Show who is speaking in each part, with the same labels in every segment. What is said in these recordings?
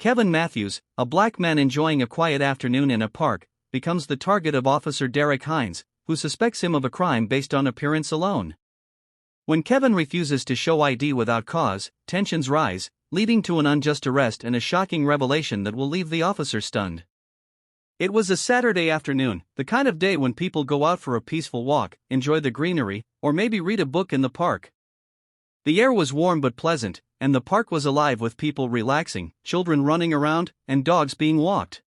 Speaker 1: Kevin Matthews, a black man enjoying a quiet afternoon in a park, becomes the target of Officer Derek Hines, who suspects him of a crime based on appearance alone. When Kevin refuses to show ID without cause, tensions rise, leading to an unjust arrest and a shocking revelation that will leave the officer stunned. It was a Saturday afternoon, the kind of day when people go out for a peaceful walk, enjoy the greenery, or maybe read a book in the park. The air was warm but pleasant, and the park was alive with people relaxing, children running around, and dogs being walked.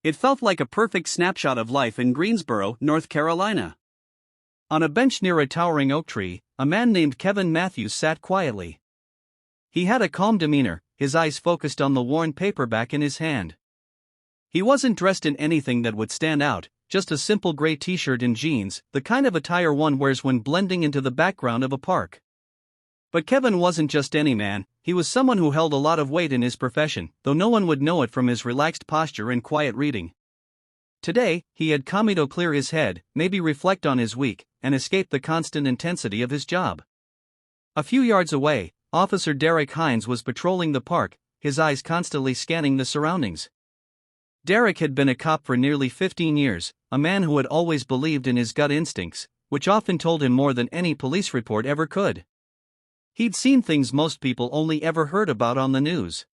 Speaker 1: It felt like a perfect snapshot of life in Greensboro, North Carolina. On a bench near a towering oak tree, a man named Kevin Matthews sat quietly. He had a calm demeanor, his eyes focused on the worn paperback in his hand. He wasn't dressed in anything that would stand out, just a simple gray t-shirt and jeans, the kind of attire one wears when blending into the background of a park. But Kevin wasn't just any man, he was someone who held a lot of weight in his profession, though no one would know it from his relaxed posture and quiet reading. Today, he had come to clear his head, maybe reflect on his week, and escape the constant intensity of his job. A few yards away, Officer Derek Hines was patrolling the park, his eyes constantly scanning the surroundings. Derek had been a cop for nearly 15 years, a man who had always believed in his gut instincts, which often told him more than any police report ever could. He'd seen things most people only ever heard about on the news.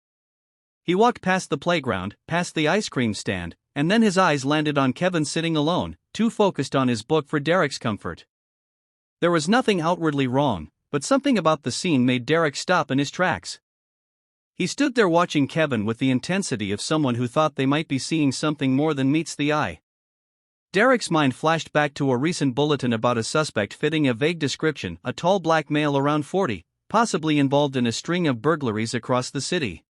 Speaker 1: He walked past the playground, past the ice cream stand, and then his eyes landed on Kevin sitting alone, too focused on his book for Derek's comfort. There was nothing outwardly wrong, but something about the scene made Derek stop in his tracks. He stood there watching Kevin with the intensity of someone who thought they might be seeing something more than meets the eye. Derek's mind flashed back to a recent bulletin about a suspect fitting a vague description, a tall black male around 40, possibly involved in a string of burglaries across the city.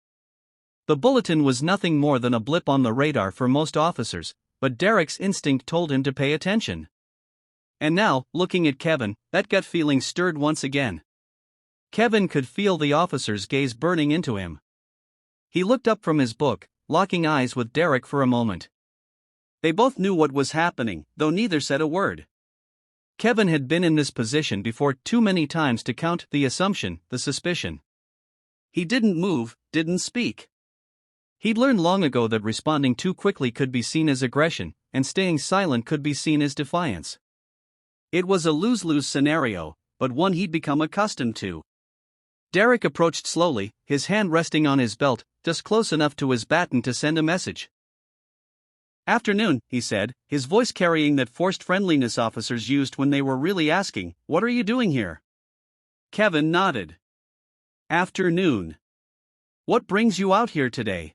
Speaker 1: The bulletin was nothing more than a blip on the radar for most officers, but Derek's instinct told him to pay attention. And now, looking at Kevin, that gut feeling stirred once again. Kevin could feel the officer's gaze burning into him. He looked up from his book, locking eyes with Derek for a moment. They both knew what was happening, though neither said a word. Kevin had been in this position before too many times to count the assumption, the suspicion. He didn't move, didn't speak. He'd learned long ago that responding too quickly could be seen as aggression, and staying silent could be seen as defiance. It was a lose-lose scenario, but one he'd become accustomed to. Derek approached slowly, his hand resting on his belt, just close enough to his baton to send a message. "Afternoon," he said, his voice carrying that forced friendliness officers used when they were really asking, "What are you doing here?" Kevin nodded. "Afternoon. What brings you out here today?"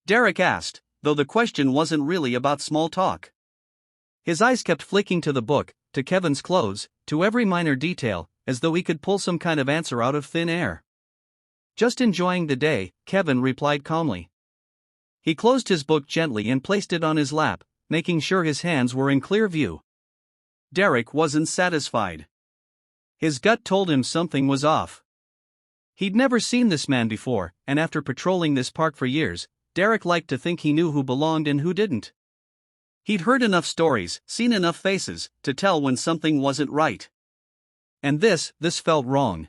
Speaker 1: Derek asked, though the question wasn't really about small talk. His eyes kept flicking to the book, to Kevin's clothes, to every minor detail, as though he could pull some kind of answer out of thin air. "Just enjoying the day," Kevin replied calmly. He closed his book gently and placed it on his lap, making sure his hands were in clear view. Derek wasn't satisfied. His gut told him something was off. He'd never seen this man before, and after patrolling this park for years, Derek liked to think he knew who belonged and who didn't. He'd heard enough stories, seen enough faces, to tell when something wasn't right. And this felt wrong.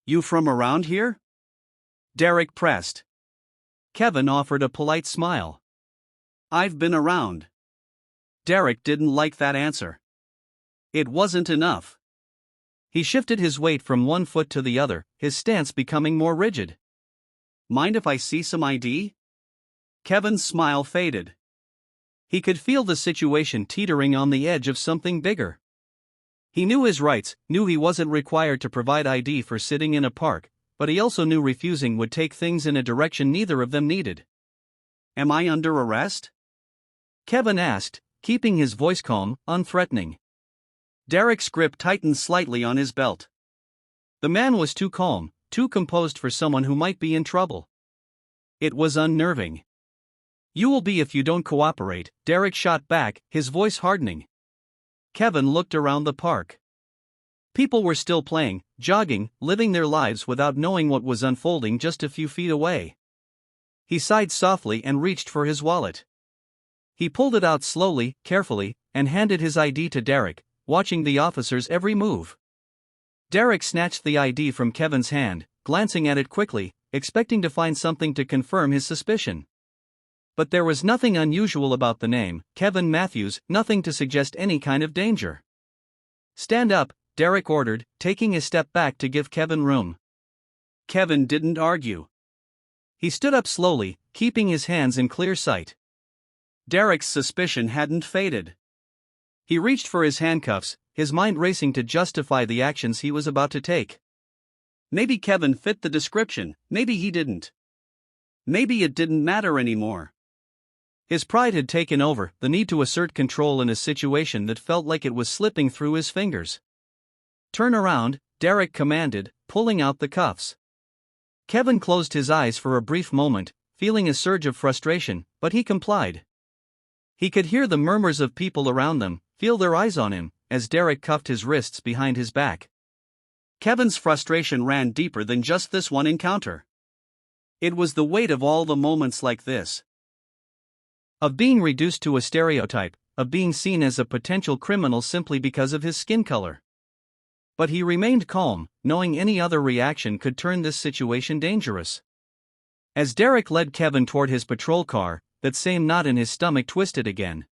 Speaker 1: "You from around here?" Derek pressed. Kevin offered a polite smile. "I've been around." Derek didn't like that answer. It wasn't enough. He shifted his weight from one foot to the other, his stance becoming more rigid. "Mind if I see some ID?" Kevin's smile faded. He could feel the situation teetering on the edge of something bigger. He knew his rights, knew he wasn't required to provide ID for sitting in a park, but he also knew refusing would take things in a direction neither of them needed. "Am I under arrest?" Kevin asked, keeping his voice calm, unthreatening. Derek's grip tightened slightly on his belt. The man was too calm, too composed for someone who might be in trouble. It was unnerving. "You will be if you don't cooperate," Derek shot back, his voice hardening. Kevin looked around the park. People were still playing, jogging, living their lives without knowing what was unfolding just a few feet away. He sighed softly and reached for his wallet. He pulled it out slowly, carefully, and handed his ID to Derek, watching the officer's every move. Derek snatched the ID from Kevin's hand, glancing at it quickly, expecting to find something to confirm his suspicion. But there was nothing unusual about the name, Kevin Matthews, nothing to suggest any kind of danger. "Stand up," Derek ordered, taking a step back to give Kevin room. Kevin didn't argue. He stood up slowly, keeping his hands in clear sight. Derek's suspicion hadn't faded. He reached for his handcuffs, his mind racing to justify the actions he was about to take. Maybe Kevin fit the description, maybe he didn't. Maybe it didn't matter anymore. His pride had taken over, the need to assert control in a situation that felt like it was slipping through his fingers. "Turn around," Derek commanded, pulling out the cuffs. Kevin closed his eyes for a brief moment, feeling a surge of frustration, but he complied. He could hear the murmurs of people around them, feel their eyes on him, as Derek cuffed his wrists behind his back. Kevin's frustration ran deeper than just this one encounter. It was the weight of all the moments like this. Of being reduced to a stereotype, of being seen as a potential criminal simply because of his skin color. But he remained calm, knowing any other reaction could turn this situation dangerous. As Derek led Kevin toward his patrol car, that same knot in his stomach twisted again.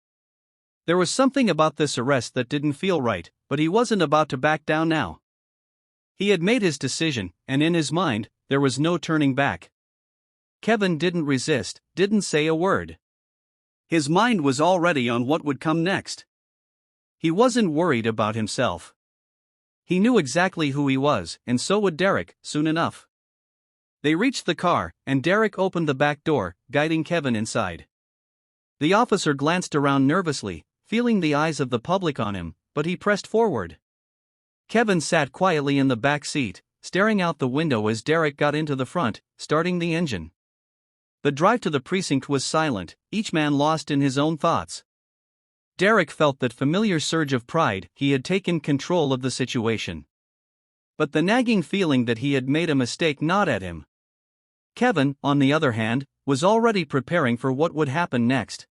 Speaker 1: There was something about this arrest that didn't feel right, but he wasn't about to back down now. He had made his decision, and in his mind, there was no turning back. Kevin didn't resist, didn't say a word. His mind was already on what would come next. He wasn't worried about himself. He knew exactly who he was, and so would Derek, soon enough. They reached the car, and Derek opened the back door, guiding Kevin inside. The officer glanced around nervously, feeling the eyes of the public on him, but he pressed forward. Kevin sat quietly in the back seat, staring out the window as Derek got into the front, starting the engine. The drive to the precinct was silent, each man lost in his own thoughts. Derek felt that familiar surge of pride, he had taken control of the situation. But the nagging feeling that he had made a mistake gnawed at him. Kevin, on the other hand, was already preparing for what would happen next.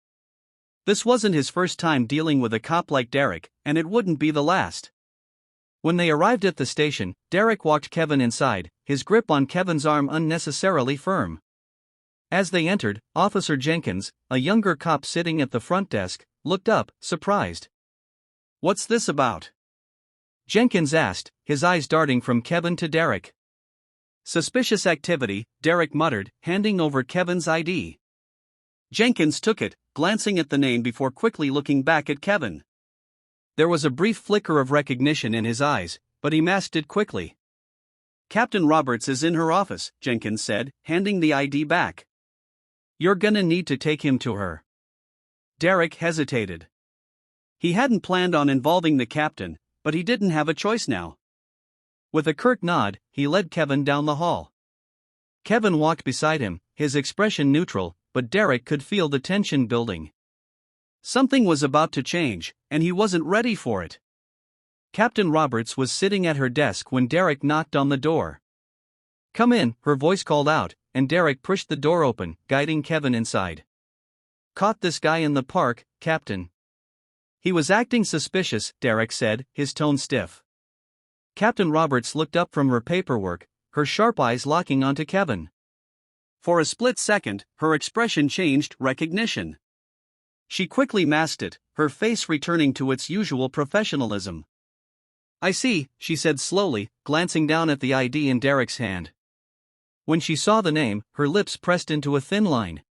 Speaker 1: This wasn't his first time dealing with a cop like Derek, and it wouldn't be the last. When they arrived at the station, Derek walked Kevin inside, his grip on Kevin's arm unnecessarily firm. As they entered, Officer Jenkins, a younger cop sitting at the front desk, looked up, surprised. "What's this about?" Jenkins asked, his eyes darting from Kevin to Derek. "Suspicious activity," Derek muttered, handing over Kevin's ID. Jenkins took it, glancing at the name before quickly looking back at Kevin. There was a brief flicker of recognition in his eyes, but he masked it quickly. "Captain Roberts is in her office," Jenkins said, handing the ID back. "You're gonna need to take him to her." Derek hesitated. He hadn't planned on involving the captain, but he didn't have a choice now. With a curt nod, he led Kevin down the hall. Kevin walked beside him, his expression neutral, but Derek could feel the tension building. Something was about to change, and he wasn't ready for it. Captain Roberts was sitting at her desk when Derek knocked on the door. "Come in," her voice called out, and Derek pushed the door open, guiding Kevin inside. "Caught this guy in the park, Captain." "He was acting suspicious," Derek said, his tone stiff. Captain Roberts looked up from her paperwork, her sharp eyes locking onto Kevin. For a split second, her expression changed, recognition. She quickly masked it, her face returning to its usual professionalism. "I see," she said slowly, glancing down at the ID in Derek's hand. When she saw the name, her lips pressed into a thin line.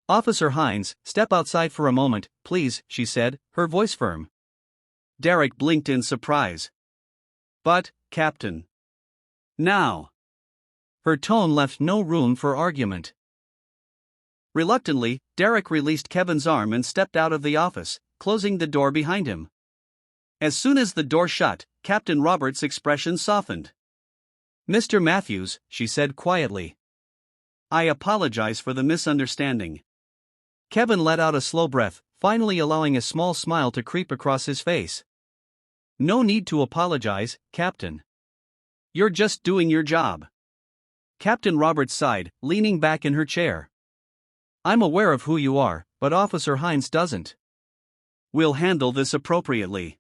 Speaker 1: "Officer Hines, step outside for a moment, please," she said, her voice firm. Derek blinked in surprise. "But, Captain." "Now." Her tone left no room for argument. Reluctantly, Derek released Kevin's arm and stepped out of the office, closing the door behind him. As soon as the door shut, Captain Roberts' expression softened. "Mr. Matthews," she said quietly. "I apologize for the misunderstanding." Kevin let out a slow breath, finally allowing a small smile to creep across his face. "No need to apologize, Captain. You're just doing your job." Captain Roberts sighed, leaning back in her chair. "I'm aware of who you are, but Officer Hines doesn't. We'll handle this appropriately.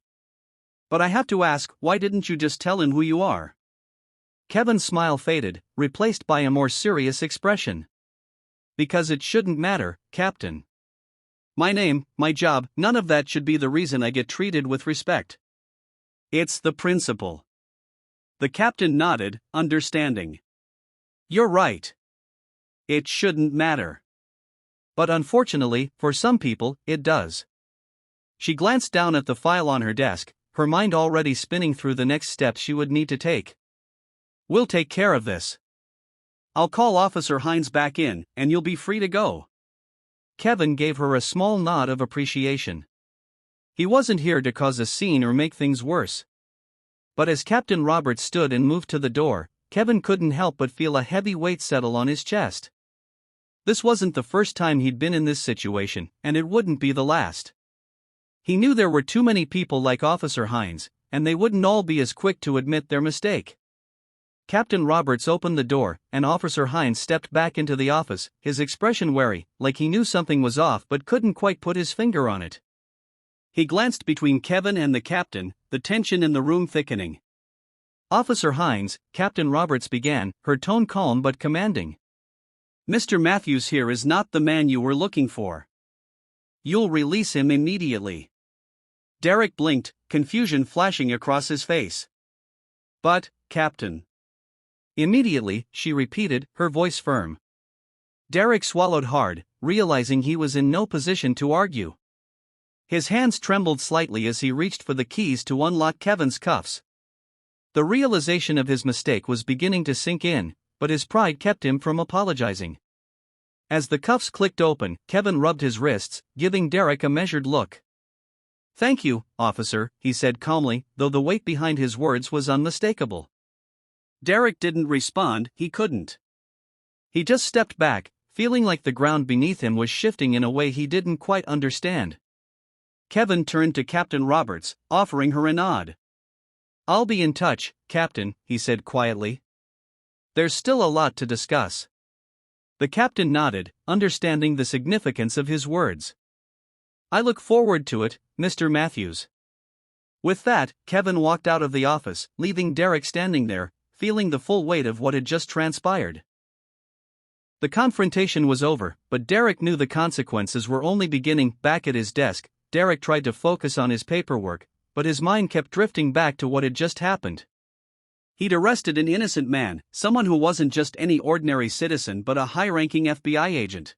Speaker 1: But I have to ask, why didn't you just tell him who you are?" Kevin's smile faded, replaced by a more serious expression. Because it shouldn't matter, Captain. My name, my job, none of that should be the reason I get treated with respect. It's the principle. The captain nodded, understanding. You're right. It shouldn't matter. But unfortunately, for some people, it does. She glanced down at the file on her desk, her mind already spinning through the next steps she would need to take. We'll take care of this. I'll call Officer Hines back in, and you'll be free to go. Kevin gave her a small nod of appreciation. He wasn't here to cause a scene or make things worse. But as Captain Roberts stood and moved to the door, Kevin couldn't help but feel a heavy weight settle on his chest. This wasn't the first time he'd been in this situation, and it wouldn't be the last. He knew there were too many people like Officer Hines, and they wouldn't all be as quick to admit their mistake. Captain Roberts opened the door, and Officer Hines stepped back into the office, his expression wary, like he knew something was off but couldn't quite put his finger on it. He glanced between Kevin and the captain, the tension in the room thickening. Officer Hines, Captain Roberts began, her tone calm but commanding. Mr. Matthews here is not the man you were looking for. You'll release him immediately. Derek blinked, confusion flashing across his face. But, Captain. Immediately, she repeated, her voice firm. Derek swallowed hard, realizing he was in no position to argue. His hands trembled slightly as he reached for the keys to unlock Kevin's cuffs. The realization of his mistake was beginning to sink in, but his pride kept him from apologizing. As the cuffs clicked open, Kevin rubbed his wrists, giving Derek a measured look. Thank you, officer, he said calmly, though the weight behind his words was unmistakable. Derek didn't respond, he couldn't. He just stepped back, feeling like the ground beneath him was shifting in a way he didn't quite understand. Kevin turned to Captain Roberts, offering her a nod. I'll be in touch, Captain, he said quietly. There's still a lot to discuss. The captain nodded, understanding the significance of his words. I look forward to it, Mr. Matthews. With that, Kevin walked out of the office, leaving Derek standing there, feeling the full weight of what had just transpired. The confrontation was over, but Derek knew the consequences were only beginning. Back at his desk, Derek tried to focus on his paperwork, but his mind kept drifting back to what had just happened. He'd arrested an innocent man, someone who wasn't just any ordinary citizen but a high-ranking FBI agent.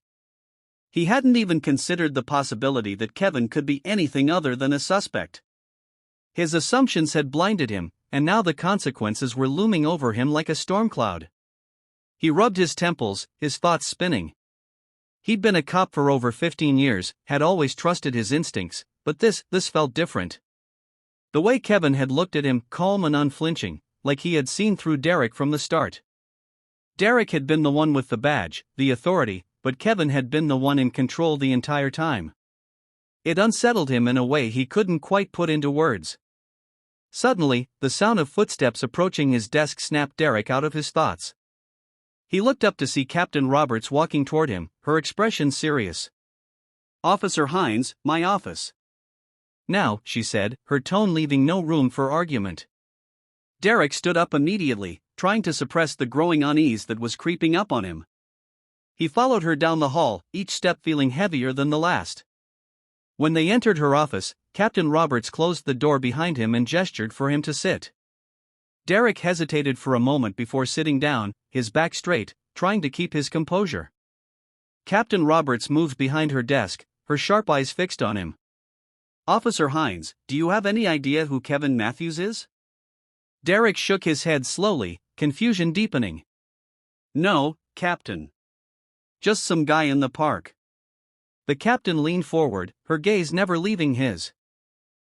Speaker 1: He hadn't even considered the possibility that Kevin could be anything other than a suspect. His assumptions had blinded him, and now the consequences were looming over him like a storm cloud. He rubbed his temples, his thoughts spinning. He'd been a cop for over 15 years, had always trusted his instincts, but this felt different. The way Kevin had looked at him, calm and unflinching, like he had seen through Derek from the start. Derek had been the one with the badge, the authority, but Kevin had been the one in control the entire time. It unsettled him in a way he couldn't quite put into words. Suddenly, the sound of footsteps approaching his desk snapped Derek out of his thoughts. He looked up to see Captain Roberts walking toward him, her expression serious. Officer Hines, my office. Now, she said, her tone leaving no room for argument. Derek stood up immediately, trying to suppress the growing unease that was creeping up on him. He followed her down the hall, each step feeling heavier than the last. When they entered her office, Captain Roberts closed the door behind him and gestured for him to sit. Derek hesitated for a moment before sitting down, his back straight, trying to keep his composure. Captain Roberts moved behind her desk, her sharp eyes fixed on him. Officer Hines, do you have any idea who Kevin Matthews is? Derek shook his head slowly, confusion deepening. No, Captain. Just some guy in the park. The captain leaned forward, her gaze never leaving his.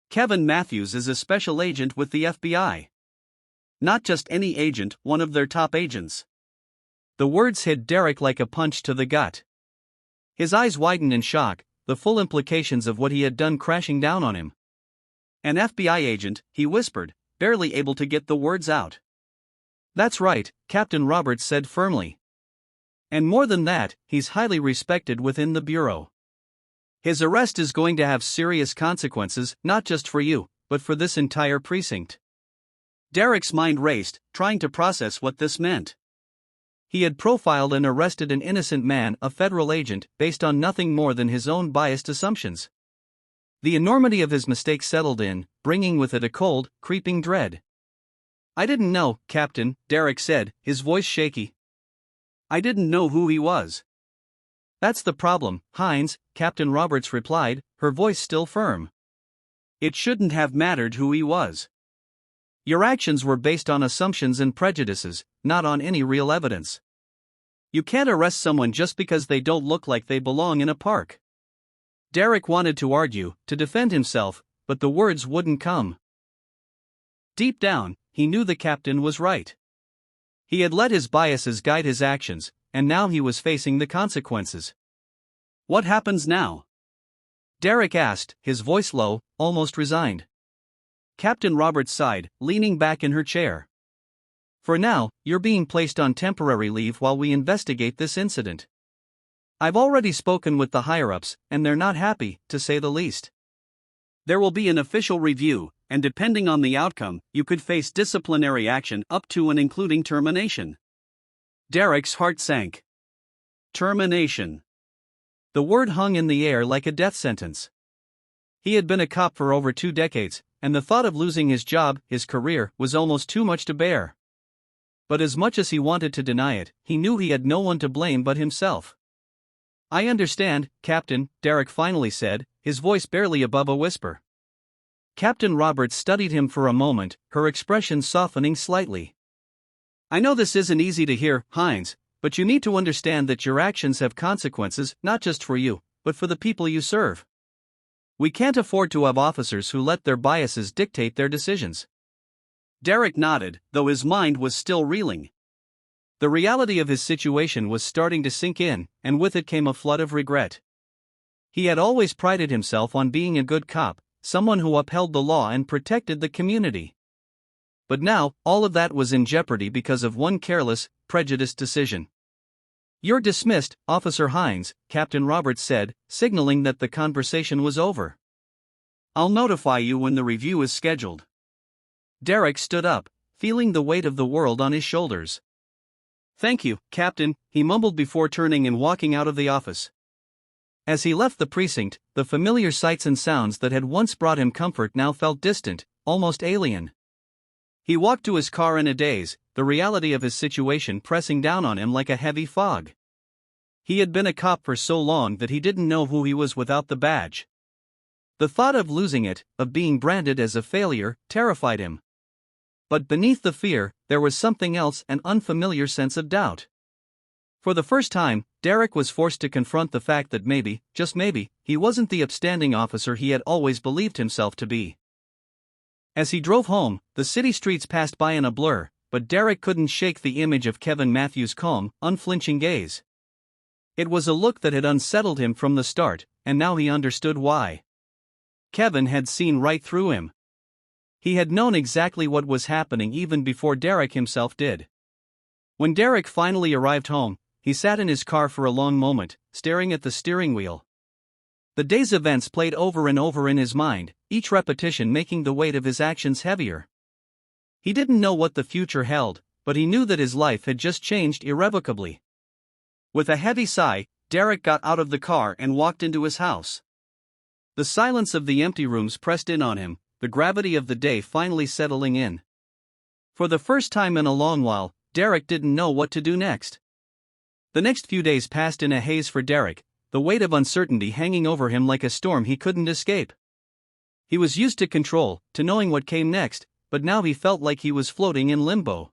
Speaker 1: Kevin Matthews is a special agent with the FBI. Not just any agent, one of their top agents. The words hit Derek like a punch to the gut. His eyes widened in shock, the full implications of what he had done crashing down on him. An FBI agent, he whispered, barely able to get the words out. That's right, Captain Roberts said firmly. And more than that, he's highly respected within the Bureau. His arrest is going to have serious consequences, not just for you, but for this entire precinct. Derek's mind raced, trying to process what this meant. He had profiled and arrested an innocent man, a federal agent, based on nothing more than his own biased assumptions. The enormity of his mistake settled in, bringing with it a cold, creeping dread. "I didn't know, Captain," Derek said, his voice shaky. "I didn't know who he was." "That's the problem, Hines," Captain Roberts replied, her voice still firm. "It shouldn't have mattered who he was. Your actions were based on assumptions and prejudices, not on any real evidence. You can't arrest someone just because they don't look like they belong in a park." Derek wanted to argue, to defend himself, but the words wouldn't come. Deep down, he knew the captain was right. He had let his biases guide his actions, and now he was facing the consequences. "What happens now?" Derek asked, his voice low, almost resigned. Captain Roberts sighed, leaning back in her chair. "For now, you're being placed on temporary leave while we investigate this incident. I've already spoken with the higher-ups, and they're not happy, to say the least. There will be an official review, and depending on the outcome, you could face disciplinary action up to and including termination." Derek's heart sank. Termination. The word hung in the air like a death sentence. He had been a cop for over 2 decades, and the thought of losing his job, his career, was almost too much to bear. But as much as he wanted to deny it, he knew he had no one to blame but himself. "I understand, Captain," Derek finally said, his voice barely above a whisper. Captain Roberts studied him for a moment, her expression softening slightly. "I know this isn't easy to hear, Hines, but you need to understand that your actions have consequences, not just for you, but for the people you serve. We can't afford to have officers who let their biases dictate their decisions." Derek nodded, though his mind was still reeling. The reality of his situation was starting to sink in, and with it came a flood of regret. He had always prided himself on being a good cop, someone who upheld the law and protected the community. But now, all of that was in jeopardy because of one careless, prejudiced decision. "You're dismissed, Officer Hines," Captain Roberts said, signaling that the conversation was over. "I'll notify you when the review is scheduled." Derek stood up, feeling the weight of the world on his shoulders. "Thank you, Captain," he mumbled before turning and walking out of the office. As he left the precinct, the familiar sights and sounds that had once brought him comfort now felt distant, almost alien. He walked to his car in a daze, the reality of his situation pressing down on him like a heavy fog. He had been a cop for so long that he didn't know who he was without the badge. The thought of losing it, of being branded as a failure, terrified him. But beneath the fear, there was something else, an unfamiliar sense of doubt. For the first time, Derek was forced to confront the fact that maybe, just maybe, he wasn't the upstanding officer he had always believed himself to be. As he drove home, the city streets passed by in a blur, but Derek couldn't shake the image of Kevin Matthews' calm, unflinching gaze. It was a look that had unsettled him from the start, and now he understood why. Kevin had seen right through him. He had known exactly what was happening even before Derek himself did. When Derek finally arrived home, he sat in his car for a long moment, staring at the steering wheel. The day's events played over and over in his mind, each repetition making the weight of his actions heavier. He didn't know what the future held, but he knew that his life had just changed irrevocably. With a heavy sigh, Derek got out of the car and walked into his house. The silence of the empty rooms pressed in on him, the gravity of the day finally settling in. For the first time in a long while, Derek didn't know what to do next. The next few days passed in a haze for Derek, the weight of uncertainty hanging over him like a storm he couldn't escape. He was used to control, to knowing what came next, but now he felt like he was floating in limbo.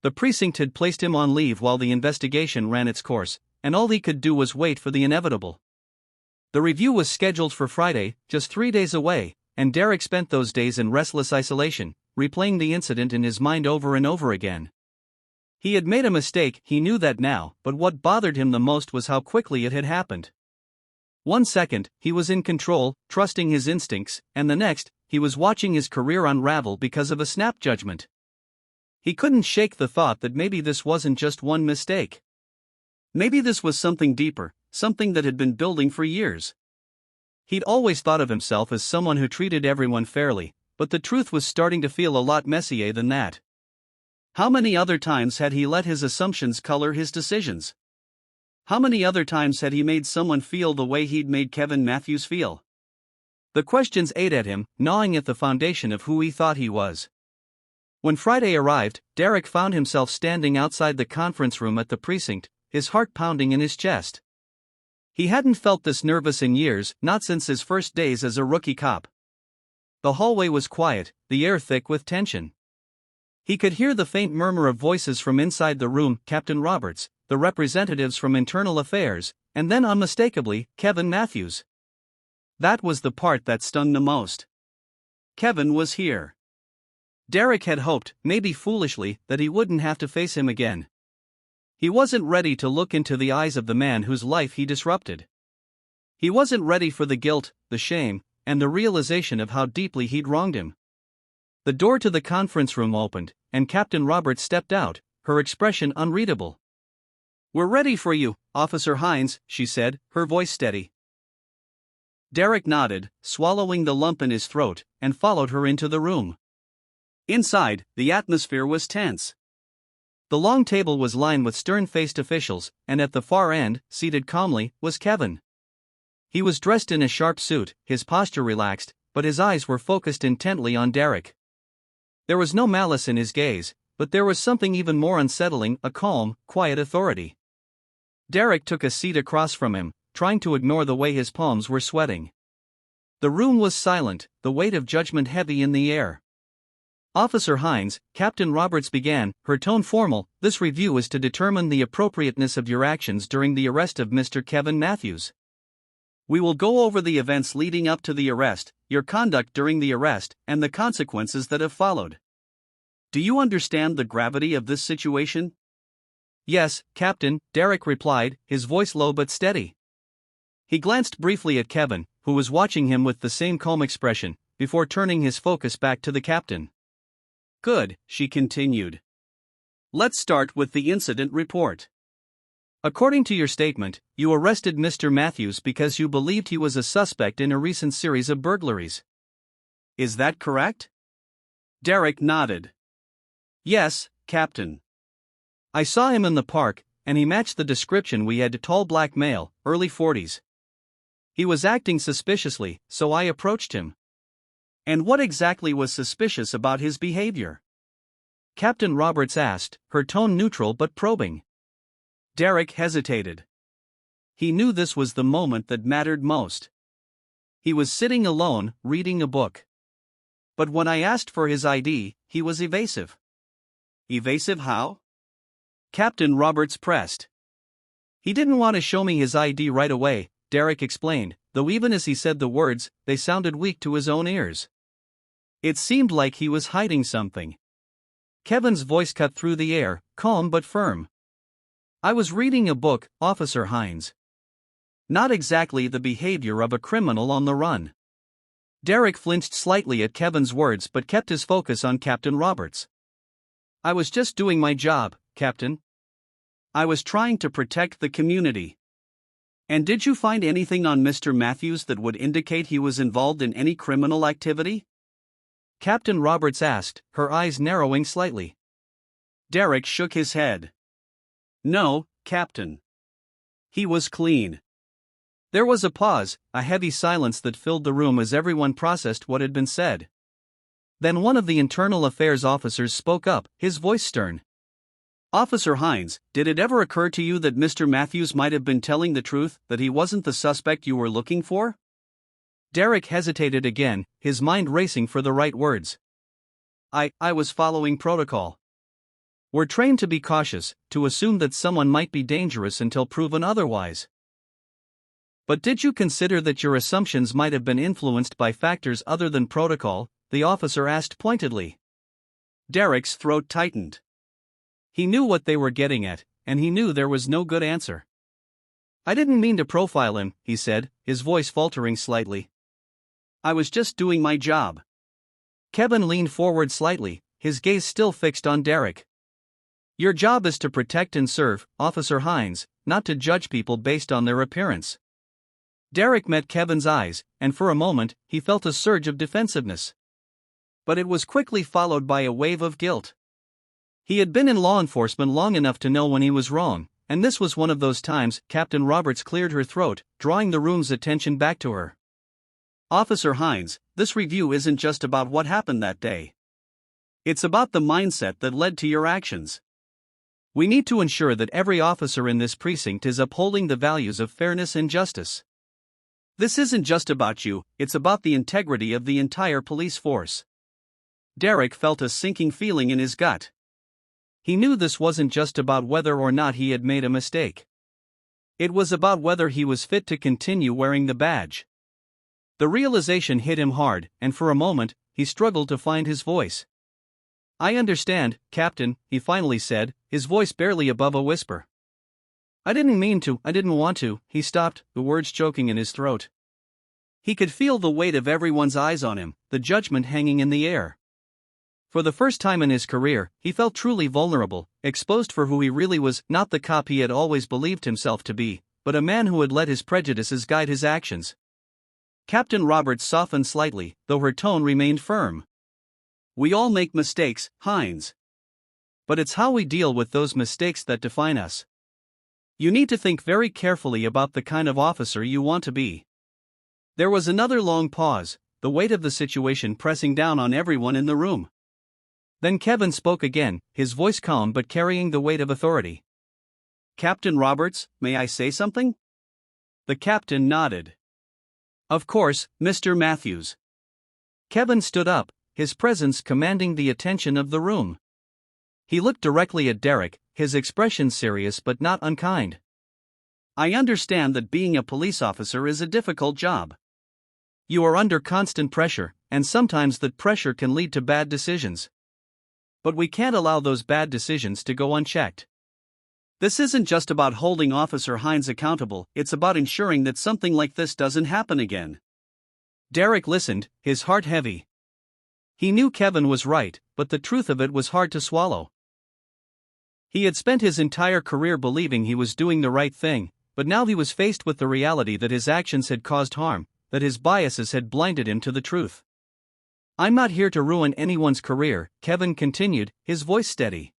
Speaker 1: The precinct had placed him on leave while the investigation ran its course, and all he could do was wait for the inevitable. The review was scheduled for Friday, just 3 days away, and Derek spent those days in restless isolation, replaying the incident in his mind over and over again. He had made a mistake, he knew that now, but what bothered him the most was how quickly it had happened. 1 second, he was in control, trusting his instincts, and the next, he was watching his career unravel because of a snap judgment. He couldn't shake the thought that maybe this wasn't just one mistake. Maybe this was something deeper, something that had been building for years. He'd always thought of himself as someone who treated everyone fairly, but the truth was starting to feel a lot messier than that. How many other times had he let his assumptions color his decisions? How many other times had he made someone feel the way he'd made Kevin Matthews feel? The questions ate at him, gnawing at the foundation of who he thought he was. When Friday arrived, Derek found himself standing outside the conference room at the precinct, his heart pounding in his chest. He hadn't felt this nervous in years, not since his first days as a rookie cop. The hallway was quiet, the air thick with tension. He could hear the faint murmur of voices from inside the room, Captain Roberts, the representatives from Internal Affairs, and then unmistakably, Kevin Matthews. That was the part that stung the most. Kevin was here. Derek had hoped, maybe foolishly, that he wouldn't have to face him again. He wasn't ready to look into the eyes of the man whose life he disrupted. He wasn't ready for the guilt, the shame, and the realization of how deeply he'd wronged him. The door to the conference room opened, and Captain Roberts stepped out, her expression unreadable. "We're ready for you, Officer Hines," she said, her voice steady. Derek nodded, swallowing the lump in his throat, and followed her into the room. Inside, the atmosphere was tense. The long table was lined with stern-faced officials, and at the far end, seated calmly, was Kevin. He was dressed in a sharp suit, his posture relaxed, but his eyes were focused intently on Derek. There was no malice in his gaze, but there was something even more unsettling, a calm, quiet authority. Derek took a seat across from him, trying to ignore the way his palms were sweating. The room was silent, the weight of judgment heavy in the air. "Officer Hines," Captain Roberts began, her tone formal, "this review is to determine the appropriateness of your actions during the arrest of Mr. Kevin Matthews. We will go over the events leading up to the arrest, your conduct during the arrest, and the consequences that have followed. Do you understand the gravity of this situation?" "Yes, Captain," Derek replied, his voice low but steady. He glanced briefly at Kevin, who was watching him with the same calm expression, before turning his focus back to the captain. "Good," she continued. "Let's start with the incident report. According to your statement, you arrested Mr. Matthews because you believed he was a suspect in a recent series of burglaries. Is that correct?" Derek nodded. "Yes, Captain. I saw him in the park, and he matched the description we had: tall black male, early 40s. He was acting suspiciously, so I approached him." "And what exactly was suspicious about his behavior?" Captain Roberts asked, her tone neutral but probing. Derek hesitated. He knew this was the moment that mattered most. He was sitting alone, reading a book. But when I asked for his ID, he was evasive. "Evasive how?" Captain Roberts pressed. "He didn't want to show me his ID right away," Derek explained, though even as he said the words, they sounded weak to his own ears. It seemed like he was hiding something. Kevin's voice cut through the air, calm but firm. "I was reading a book, Officer Hines. Not exactly the behavior of a criminal on the run." Derek flinched slightly at Kevin's words but kept his focus on Captain Roberts. "I was just doing my job, Captain. I was trying to protect the community." "And did you find anything on Mr. Matthews that would indicate he was involved in any criminal activity?" Captain Roberts asked, her eyes narrowing slightly. Derek shook his head. "No, Captain. He was clean." There was a pause, a heavy silence that filled the room as everyone processed what had been said. Then one of the Internal Affairs officers spoke up, his voice stern. "Officer Hines, did it ever occur to you that Mr. Matthews might have been telling the truth, that he wasn't the suspect you were looking for?" Derek hesitated again, his mind racing for the right words. I was following protocol. We're trained to be cautious, to assume that someone might be dangerous until proven otherwise." "But did you consider that your assumptions might have been influenced by factors other than protocol?" the officer asked pointedly. Derek's throat tightened. He knew what they were getting at, and he knew there was no good answer. "I didn't mean to profile him," he said, his voice faltering slightly. "I was just doing my job." Kevin leaned forward slightly, his gaze still fixed on Derek. "Your job is to protect and serve, Officer Hines, not to judge people based on their appearance." Derek met Kevin's eyes, and for a moment, he felt a surge of defensiveness. But it was quickly followed by a wave of guilt. He had been in law enforcement long enough to know when he was wrong, and this was one of those times. Captain Roberts cleared her throat, drawing the room's attention back to her. Officer Hines, this review isn't just about what happened that day. It's about the mindset that led to your actions. We need to ensure that every officer in this precinct is upholding the values of fairness and justice. This isn't just about you, it's about the integrity of the entire police force. Derek felt a sinking feeling in his gut. He knew this wasn't just about whether or not he had made a mistake. It was about whether he was fit to continue wearing the badge. The realization hit him hard, and for a moment, he struggled to find his voice. "I understand, Captain," he finally said, his voice barely above a whisper. "I didn't mean to, I didn't want to," he stopped, the words choking in his throat. He could feel the weight of everyone's eyes on him, the judgment hanging in the air. For the first time in his career, he felt truly vulnerable, exposed for who he really was, not the cop he had always believed himself to be, but a man who had let his prejudices guide his actions. Captain Roberts softened slightly, though her tone remained firm. "We all make mistakes, Hines. But it's how we deal with those mistakes that define us. You need to think very carefully about the kind of officer you want to be." There was another long pause, the weight of the situation pressing down on everyone in the room. Then Kevin spoke again, his voice calm but carrying the weight of authority. "Captain Roberts, may I say something?" The captain nodded. "Of course, Mr. Matthews." Kevin stood up, his presence commanding the attention of the room. He looked directly at Derek, his expression serious but not unkind. "I understand that being a police officer is a difficult job. You are under constant pressure, and sometimes that pressure can lead to bad decisions. But we can't allow those bad decisions to go unchecked. This isn't just about holding Officer Hines accountable, it's about ensuring that something like this doesn't happen again." Derek listened, his heart heavy. He knew Kevin was right, but the truth of it was hard to swallow. He had spent his entire career believing he was doing the right thing, but now he was faced with the reality that his actions had caused harm, that his biases had blinded him to the truth. "I'm not here to ruin anyone's career," Kevin continued, his voice steady.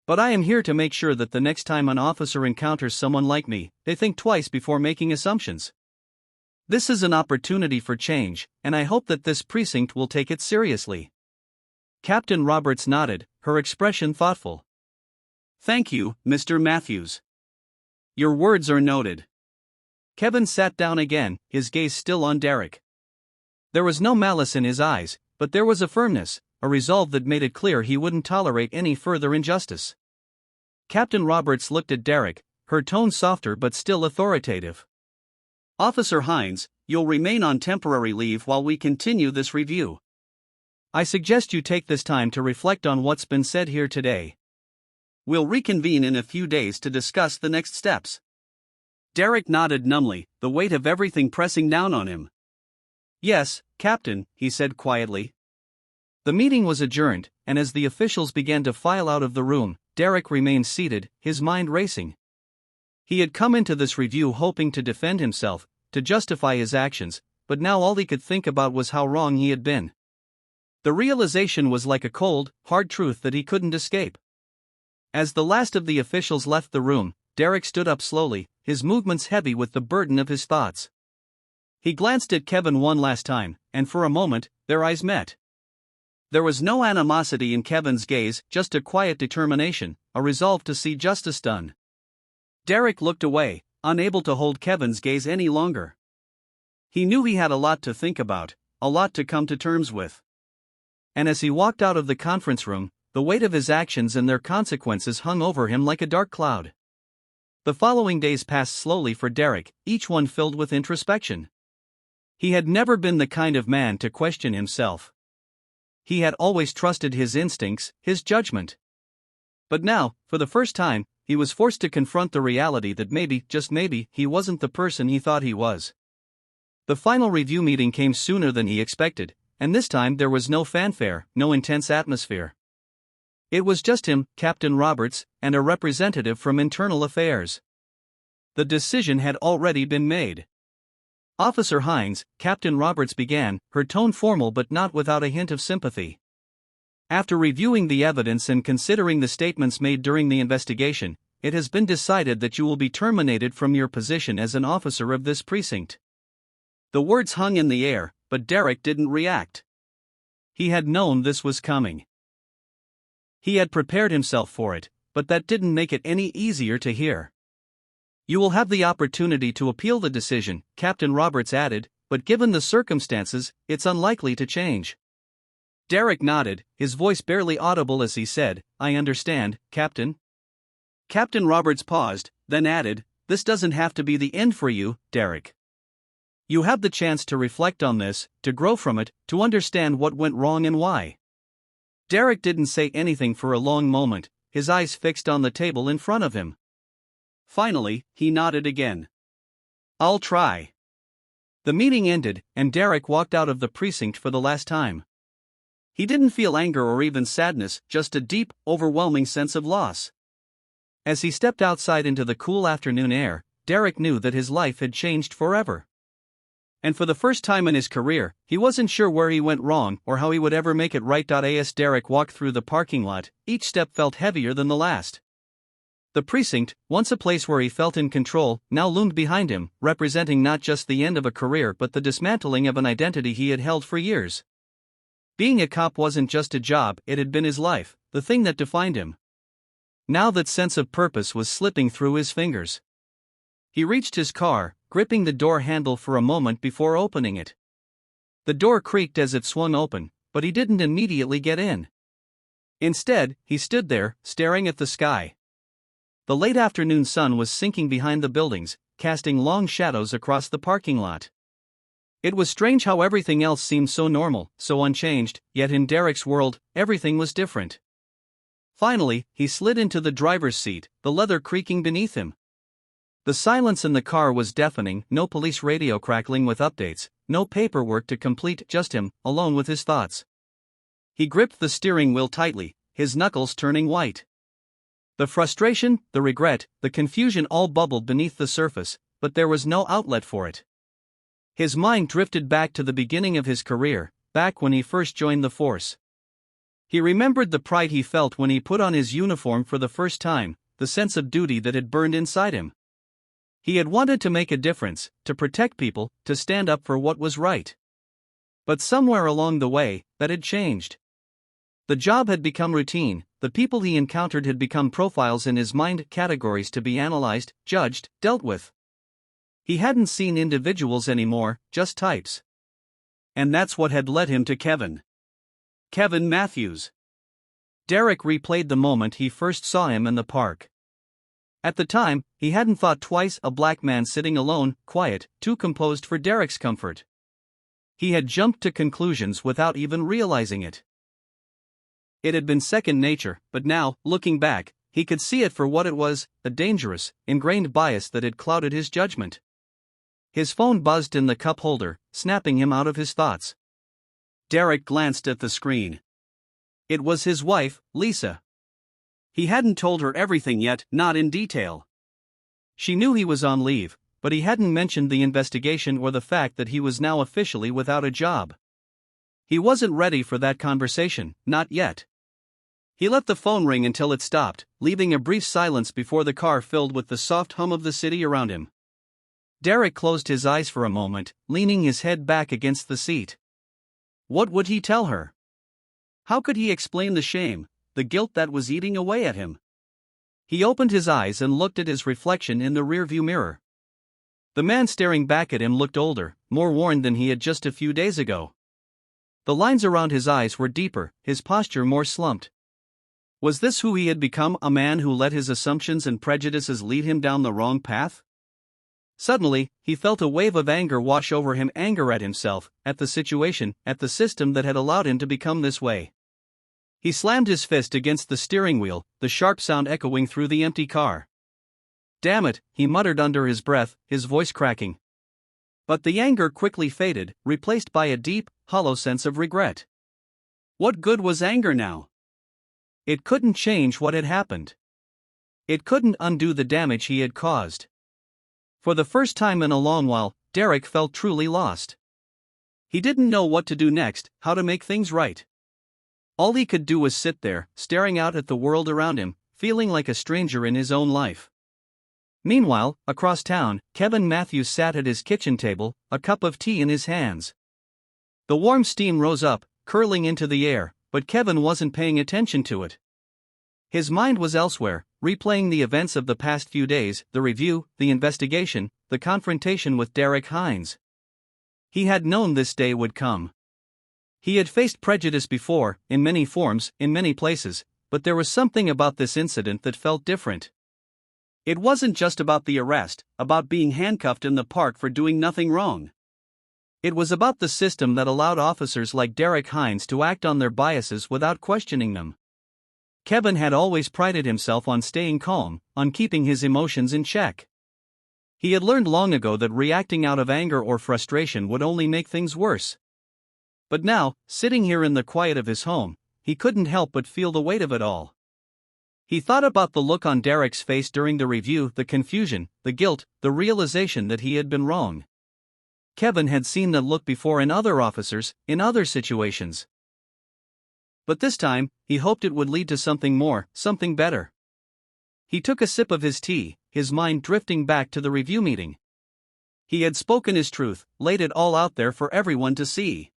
Speaker 1: "But I am here to make sure that the next time an officer encounters someone like me, they think twice before making assumptions. This is an opportunity for change, and I hope that this precinct will take it seriously." Captain Roberts nodded, her expression thoughtful. "Thank you, Mr. Matthews. Your words are noted." Kevin sat down again, his gaze still on Derek. There was no malice in his eyes, but there was a firmness, a resolve that made it clear he wouldn't tolerate any further injustice. Captain Roberts looked at Derek, her tone softer but still authoritative. "Officer Hines, you'll remain on temporary leave while we continue this review. I suggest you take this time to reflect on what's been said here today. We'll reconvene in a few days to discuss the next steps." Derek nodded numbly, the weight of everything pressing down on him. "Yes, Captain," he said quietly. The meeting was adjourned, and as the officials began to file out of the room, Derek remained seated, his mind racing. He had come into this review hoping to defend himself, to justify his actions, but now all he could think about was how wrong he had been. The realization was like a cold, hard truth that he couldn't escape. As the last of the officials left the room, Derek stood up slowly, his movements heavy with the burden of his thoughts. He glanced at Kevin one last time, and for a moment, their eyes met. There was no animosity in Kevin's gaze, just a quiet determination, a resolve to see justice done. Derek looked away, unable to hold Kevin's gaze any longer. He knew he had a lot to think about, a lot to come to terms with. And as he walked out of the conference room, the weight of his actions and their consequences hung over him like a dark cloud. The following days passed slowly for Derek, each one filled with introspection. He had never been the kind of man to question himself. He had always trusted his instincts, his judgment. But now, for the first time, he was forced to confront the reality that maybe, just maybe, he wasn't the person he thought he was. The final review meeting came sooner than he expected, and this time there was no fanfare, no intense atmosphere. It was just him, Captain Roberts, and a representative from Internal Affairs. The decision had already been made. Officer Hines, Captain Roberts began, her tone formal but not without a hint of sympathy. After reviewing the evidence and considering the statements made during the investigation, it has been decided that you will be terminated from your position as an officer of this precinct. The words hung in the air, but Derek didn't react. He had known this was coming. He had prepared himself for it, but that didn't make it any easier to hear. You will have the opportunity to appeal the decision, Captain Roberts added, but given the circumstances, it's unlikely to change. Derek nodded, his voice barely audible as he said, "I understand, Captain." Captain Roberts paused, then added, "This doesn't have to be the end for you, Derek. You have the chance to reflect on this, to grow from it, to understand what went wrong and why." Derek didn't say anything for a long moment, his eyes fixed on the table in front of him. Finally, he nodded again. "I'll try." The meeting ended, and Derek walked out of the precinct for the last time. He didn't feel anger or even sadness, just a deep, overwhelming sense of loss. As he stepped outside into the cool afternoon air, Derek knew that his life had changed forever. And for the first time in his career, he wasn't sure where he went wrong or how he would ever make it right. As Derek walked through the parking lot, each step felt heavier than the last. The precinct, once a place where he felt in control, now loomed behind him, representing not just the end of a career but the dismantling of an identity he had held for years. Being a cop wasn't just a job, it had been his life, the thing that defined him. Now that sense of purpose was slipping through his fingers. He reached his car, gripping the door handle for a moment before opening it. The door creaked as it swung open, but he didn't immediately get in. Instead, he stood there, staring at the sky. The late afternoon sun was sinking behind the buildings, casting long shadows across the parking lot. It was strange how everything else seemed so normal, so unchanged, yet in Derek's world, everything was different. Finally, he slid into the driver's seat, the leather creaking beneath him. The silence in the car was deafening, no police radio crackling with updates, no paperwork to complete, just him, alone with his thoughts. He gripped the steering wheel tightly, his knuckles turning white. The frustration, the regret, the confusion all bubbled beneath the surface, but there was no outlet for it. His mind drifted back to the beginning of his career, back when he first joined the force. He remembered the pride he felt when he put on his uniform for the first time, the sense of duty that had burned inside him. He had wanted to make a difference, to protect people, to stand up for what was right. But somewhere along the way, that had changed. The job had become routine, the people he encountered had become profiles in his mind, categories to be analyzed, judged, dealt with. He hadn't seen individuals anymore, just types. And that's what had led him to Kevin. Kevin Matthews. Derek replayed the moment he first saw him in the park. At the time, he hadn't thought twice, a black man sitting alone, quiet, too composed for Derek's comfort. He had jumped to conclusions without even realizing it. It had been second nature, but now, looking back, he could see it for what it was, a dangerous, ingrained bias that had clouded his judgment. His phone buzzed in the cup holder, snapping him out of his thoughts. Derek glanced at the screen. It was his wife, Lisa. He hadn't told her everything yet, not in detail. She knew he was on leave, but he hadn't mentioned the investigation or the fact that he was now officially without a job. He wasn't ready for that conversation, not yet. He let the phone ring until it stopped, leaving a brief silence before the car filled with the soft hum of the city around him. Derek closed his eyes for a moment, leaning his head back against the seat. What would he tell her? How could he explain the shame, the guilt that was eating away at him? He opened his eyes and looked at his reflection in the rearview mirror. The man staring back at him looked older, more worn than he had just a few days ago. The lines around his eyes were deeper, his posture more slumped. Was this who he had become, a man who let his assumptions and prejudices lead him down the wrong path? Suddenly, he felt a wave of anger wash over him, anger at himself, at the situation, at the system that had allowed him to become this way. He slammed his fist against the steering wheel, the sharp sound echoing through the empty car. "Damn it," he muttered under his breath, his voice cracking. But the anger quickly faded, replaced by a deep, hollow sense of regret. What good was anger now? It couldn't change what had happened. It couldn't undo the damage he had caused. For the first time in a long while, Derek felt truly lost. He didn't know what to do next, how to make things right. All he could do was sit there, staring out at the world around him, feeling like a stranger in his own life. Meanwhile, across town, Kevin Matthews sat at his kitchen table, a cup of tea in his hands. The warm steam rose up, curling into the air, but Kevin wasn't paying attention to it. His mind was elsewhere, replaying the events of the past few days, the review, the investigation, the confrontation with Derek Hines. He had known this day would come. He had faced prejudice before, in many forms, in many places, but there was something about this incident that felt different. It wasn't just about the arrest, about being handcuffed in the park for doing nothing wrong. It was about the system that allowed officers like Derek Hines to act on their biases without questioning them. Kevin had always prided himself on staying calm, on keeping his emotions in check. He had learned long ago that reacting out of anger or frustration would only make things worse. But now, sitting here in the quiet of his home, he couldn't help but feel the weight of it all. He thought about the look on Derek's face during the review, the confusion, the guilt, the realization that he had been wrong. Kevin had seen that look before in other officers, in other situations. But this time, he hoped it would lead to something more, something better. He took a sip of his tea, his mind drifting back to the review meeting. He had spoken his truth, laid it all out there for everyone to see.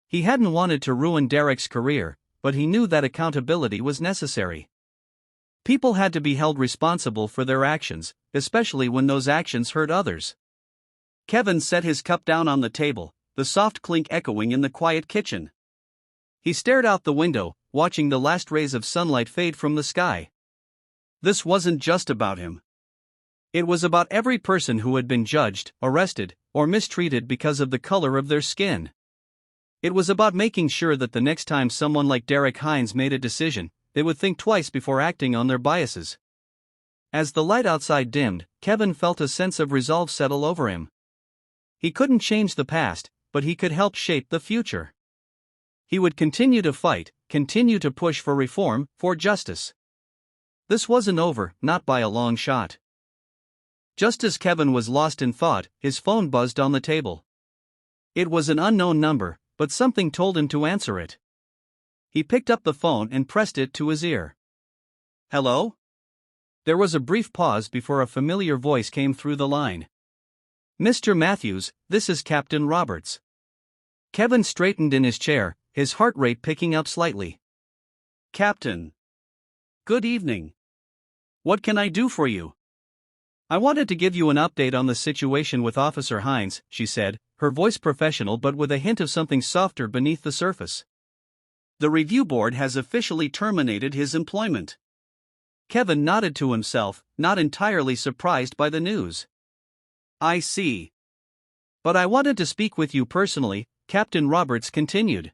Speaker 1: He hadn't wanted to ruin Derek's career, but he knew that accountability was necessary. People had to be held responsible for their actions, especially when those actions hurt others. Kevin set his cup down on the table, the soft clink echoing in the quiet kitchen. He stared out the window, watching the last rays of sunlight fade from the sky. This wasn't just about him. It was about every person who had been judged, arrested, or mistreated because of the color of their skin. It was about making sure that the next time someone like Derek Hines made a decision, they would think twice before acting on their biases. As the light outside dimmed, Kevin felt a sense of resolve settle over him. He couldn't change the past, but he could help shape the future. He would continue to fight, continue to push for reform, for justice. This wasn't over, not by a long shot. Just as Kevin was lost in thought, his phone buzzed on the table. It was an unknown number, but something told him to answer it. He picked up the phone and pressed it to his ear. "Hello?" There was a brief pause before a familiar voice came through the line. "Mr. Matthews, this is Captain Roberts." Kevin straightened in his chair, his heart rate picking up slightly. "Captain. Good evening. What can I do for you?" "I wanted to give you an update on the situation with Officer Hines," she said, her voice professional but with a hint of something softer beneath the surface. "The review board has officially terminated his employment." Kevin nodded to himself, not entirely surprised by the news. "I see. But I wanted to speak with you personally," Captain Roberts continued.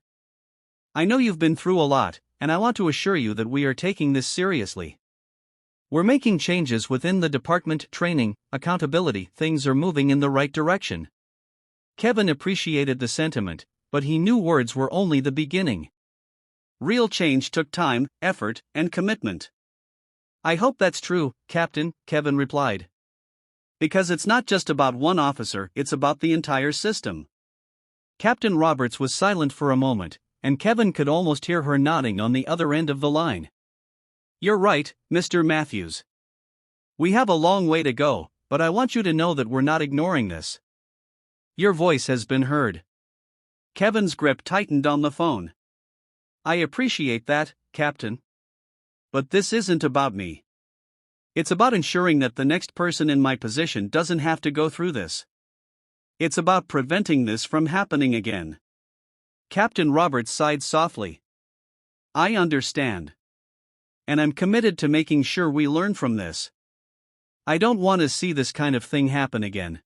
Speaker 1: "I know you've been through a lot, and I want to assure you that we are taking this seriously. We're making changes within the department, training, accountability, things are moving in the right direction." Kevin appreciated the sentiment, but he knew words were only the beginning. Real change took time, effort, and commitment. "I hope that's true, Captain," Kevin replied. "Because it's not just about one officer, it's about the entire system." Captain Roberts was silent for a moment, and Kevin could almost hear her nodding on the other end of the line. "You're right, Mr. Matthews. We have a long way to go, but I want you to know that we're not ignoring this." "Your voice has been heard." Kevin's grip tightened on the phone. "I appreciate that, Captain. But this isn't about me. It's about ensuring that the next person in my position doesn't have to go through this. It's about preventing this from happening again." Captain Roberts sighed softly. "I understand. And I'm committed to making sure we learn from this. I don't want to see this kind of thing happen again."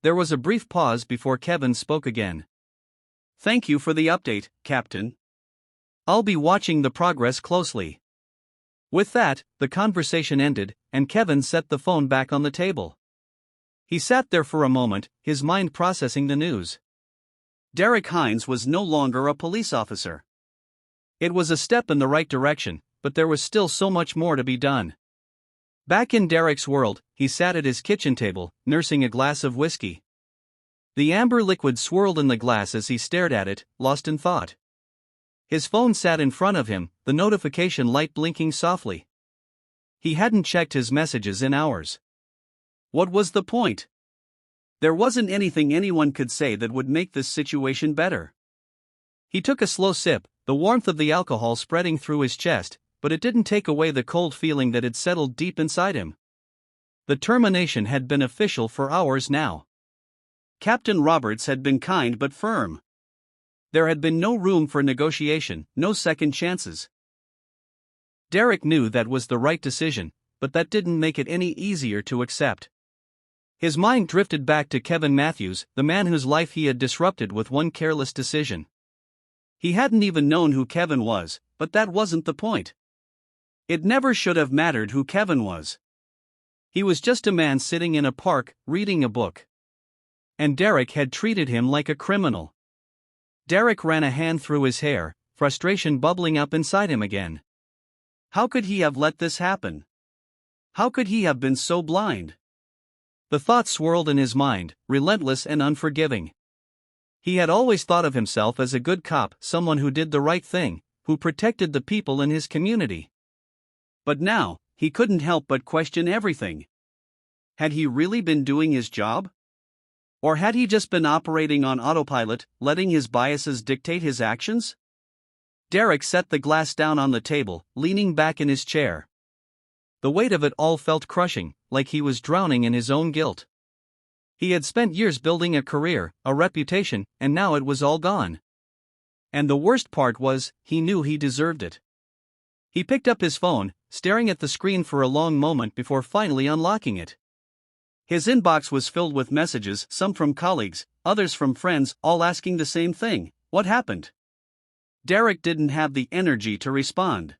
Speaker 1: There was a brief pause before Kevin spoke again. "Thank you for the update, Captain. I'll be watching the progress closely." With that, the conversation ended, and Kevin set the phone back on the table. He sat there for a moment, his mind processing the news. Derek Hines was no longer a police officer. It was a step in the right direction, but there was still so much more to be done. Back in Derek's world, he sat at his kitchen table, nursing a glass of whiskey. The amber liquid swirled in the glass as he stared at it, lost in thought. His phone sat in front of him, the notification light blinking softly. He hadn't checked his messages in hours. What was the point? There wasn't anything anyone could say that would make this situation better. He took a slow sip, the warmth of the alcohol spreading through his chest, but it didn't take away the cold feeling that had settled deep inside him. The termination had been official for hours now. Captain Roberts had been kind but firm. There had been no room for negotiation, no second chances. Derek knew that was the right decision, but that didn't make it any easier to accept. His mind drifted back to Kevin Matthews, the man whose life he had disrupted with one careless decision. He hadn't even known who Kevin was, but that wasn't the point. It never should have mattered who Kevin was. He was just a man sitting in a park, reading a book. And Derek had treated him like a criminal. Derek ran a hand through his hair, frustration bubbling up inside him again. How could he have let this happen? How could he have been so blind? The thought swirled in his mind, relentless and unforgiving. He had always thought of himself as a good cop, someone who did the right thing, who protected the people in his community. But now, he couldn't help but question everything. Had he really been doing his job? Or had he just been operating on autopilot, letting his biases dictate his actions? Derek set the glass down on the table, leaning back in his chair. The weight of it all felt crushing, like he was drowning in his own guilt. He had spent years building a career, a reputation, and now it was all gone. And the worst part was, he knew he deserved it. He picked up his phone, staring at the screen for a long moment before finally unlocking it. His inbox was filled with messages, some from colleagues, others from friends, all asking the same thing: what happened? Derek didn't have the energy to respond.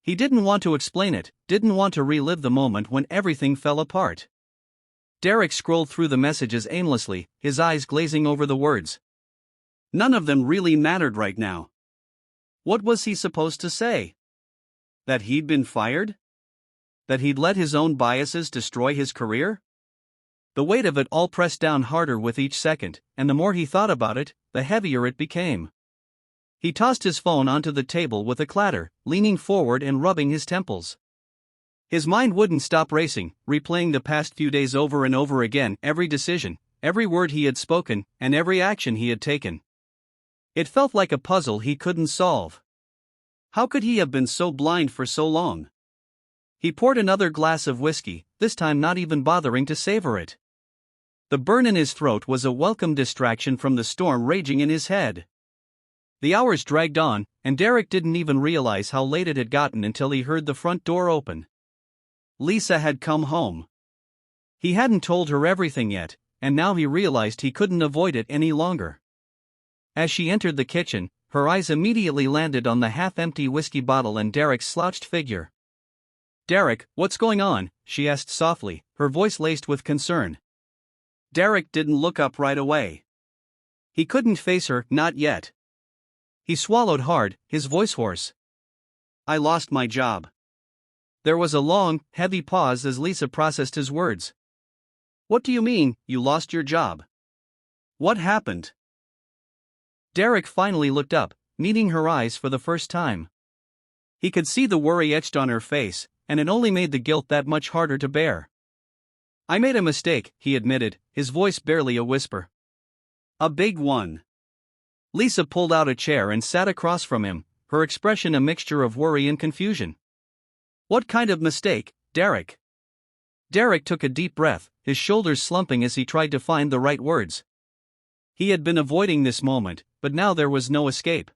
Speaker 1: He didn't want to explain it, didn't want to relive the moment when everything fell apart. Derek scrolled through the messages aimlessly, his eyes glazing over the words. None of them really mattered right now. What was he supposed to say? That he'd been fired? That he'd let his own biases destroy his career? The weight of it all pressed down harder with each second, and the more he thought about it, the heavier it became. He tossed his phone onto the table with a clatter, leaning forward and rubbing his temples. His mind wouldn't stop racing, replaying the past few days over and over again, every decision, every word he had spoken, and every action he had taken. It felt like a puzzle he couldn't solve. How could he have been so blind for so long? He poured another glass of whiskey, this time not even bothering to savor it. The burn in his throat was a welcome distraction from the storm raging in his head. The hours dragged on, and Derek didn't even realize how late it had gotten until he heard the front door open. Lisa had come home. He hadn't told her everything yet, and now he realized he couldn't avoid it any longer. As she entered the kitchen, her eyes immediately landed on the half-empty whiskey bottle and Derek's slouched figure. "Derek, what's going on?" she asked softly, her voice laced with concern. Derek didn't look up right away. He couldn't face her, not yet. He swallowed hard, his voice hoarse. "I lost my job." There was a long, heavy pause as Lisa processed his words. "What do you mean, you lost your job? What happened?" Derek finally looked up, meeting her eyes for the first time. He could see the worry etched on her face, and it only made the guilt that much harder to bear. "I made a mistake," he admitted, his voice barely a whisper. "A big one." Lisa pulled out a chair and sat across from him, her expression a mixture of worry and confusion. "What kind of mistake, Derek?" Derek took a deep breath, his shoulders slumping as he tried to find the right words. He had been avoiding this moment, but now there was no escape.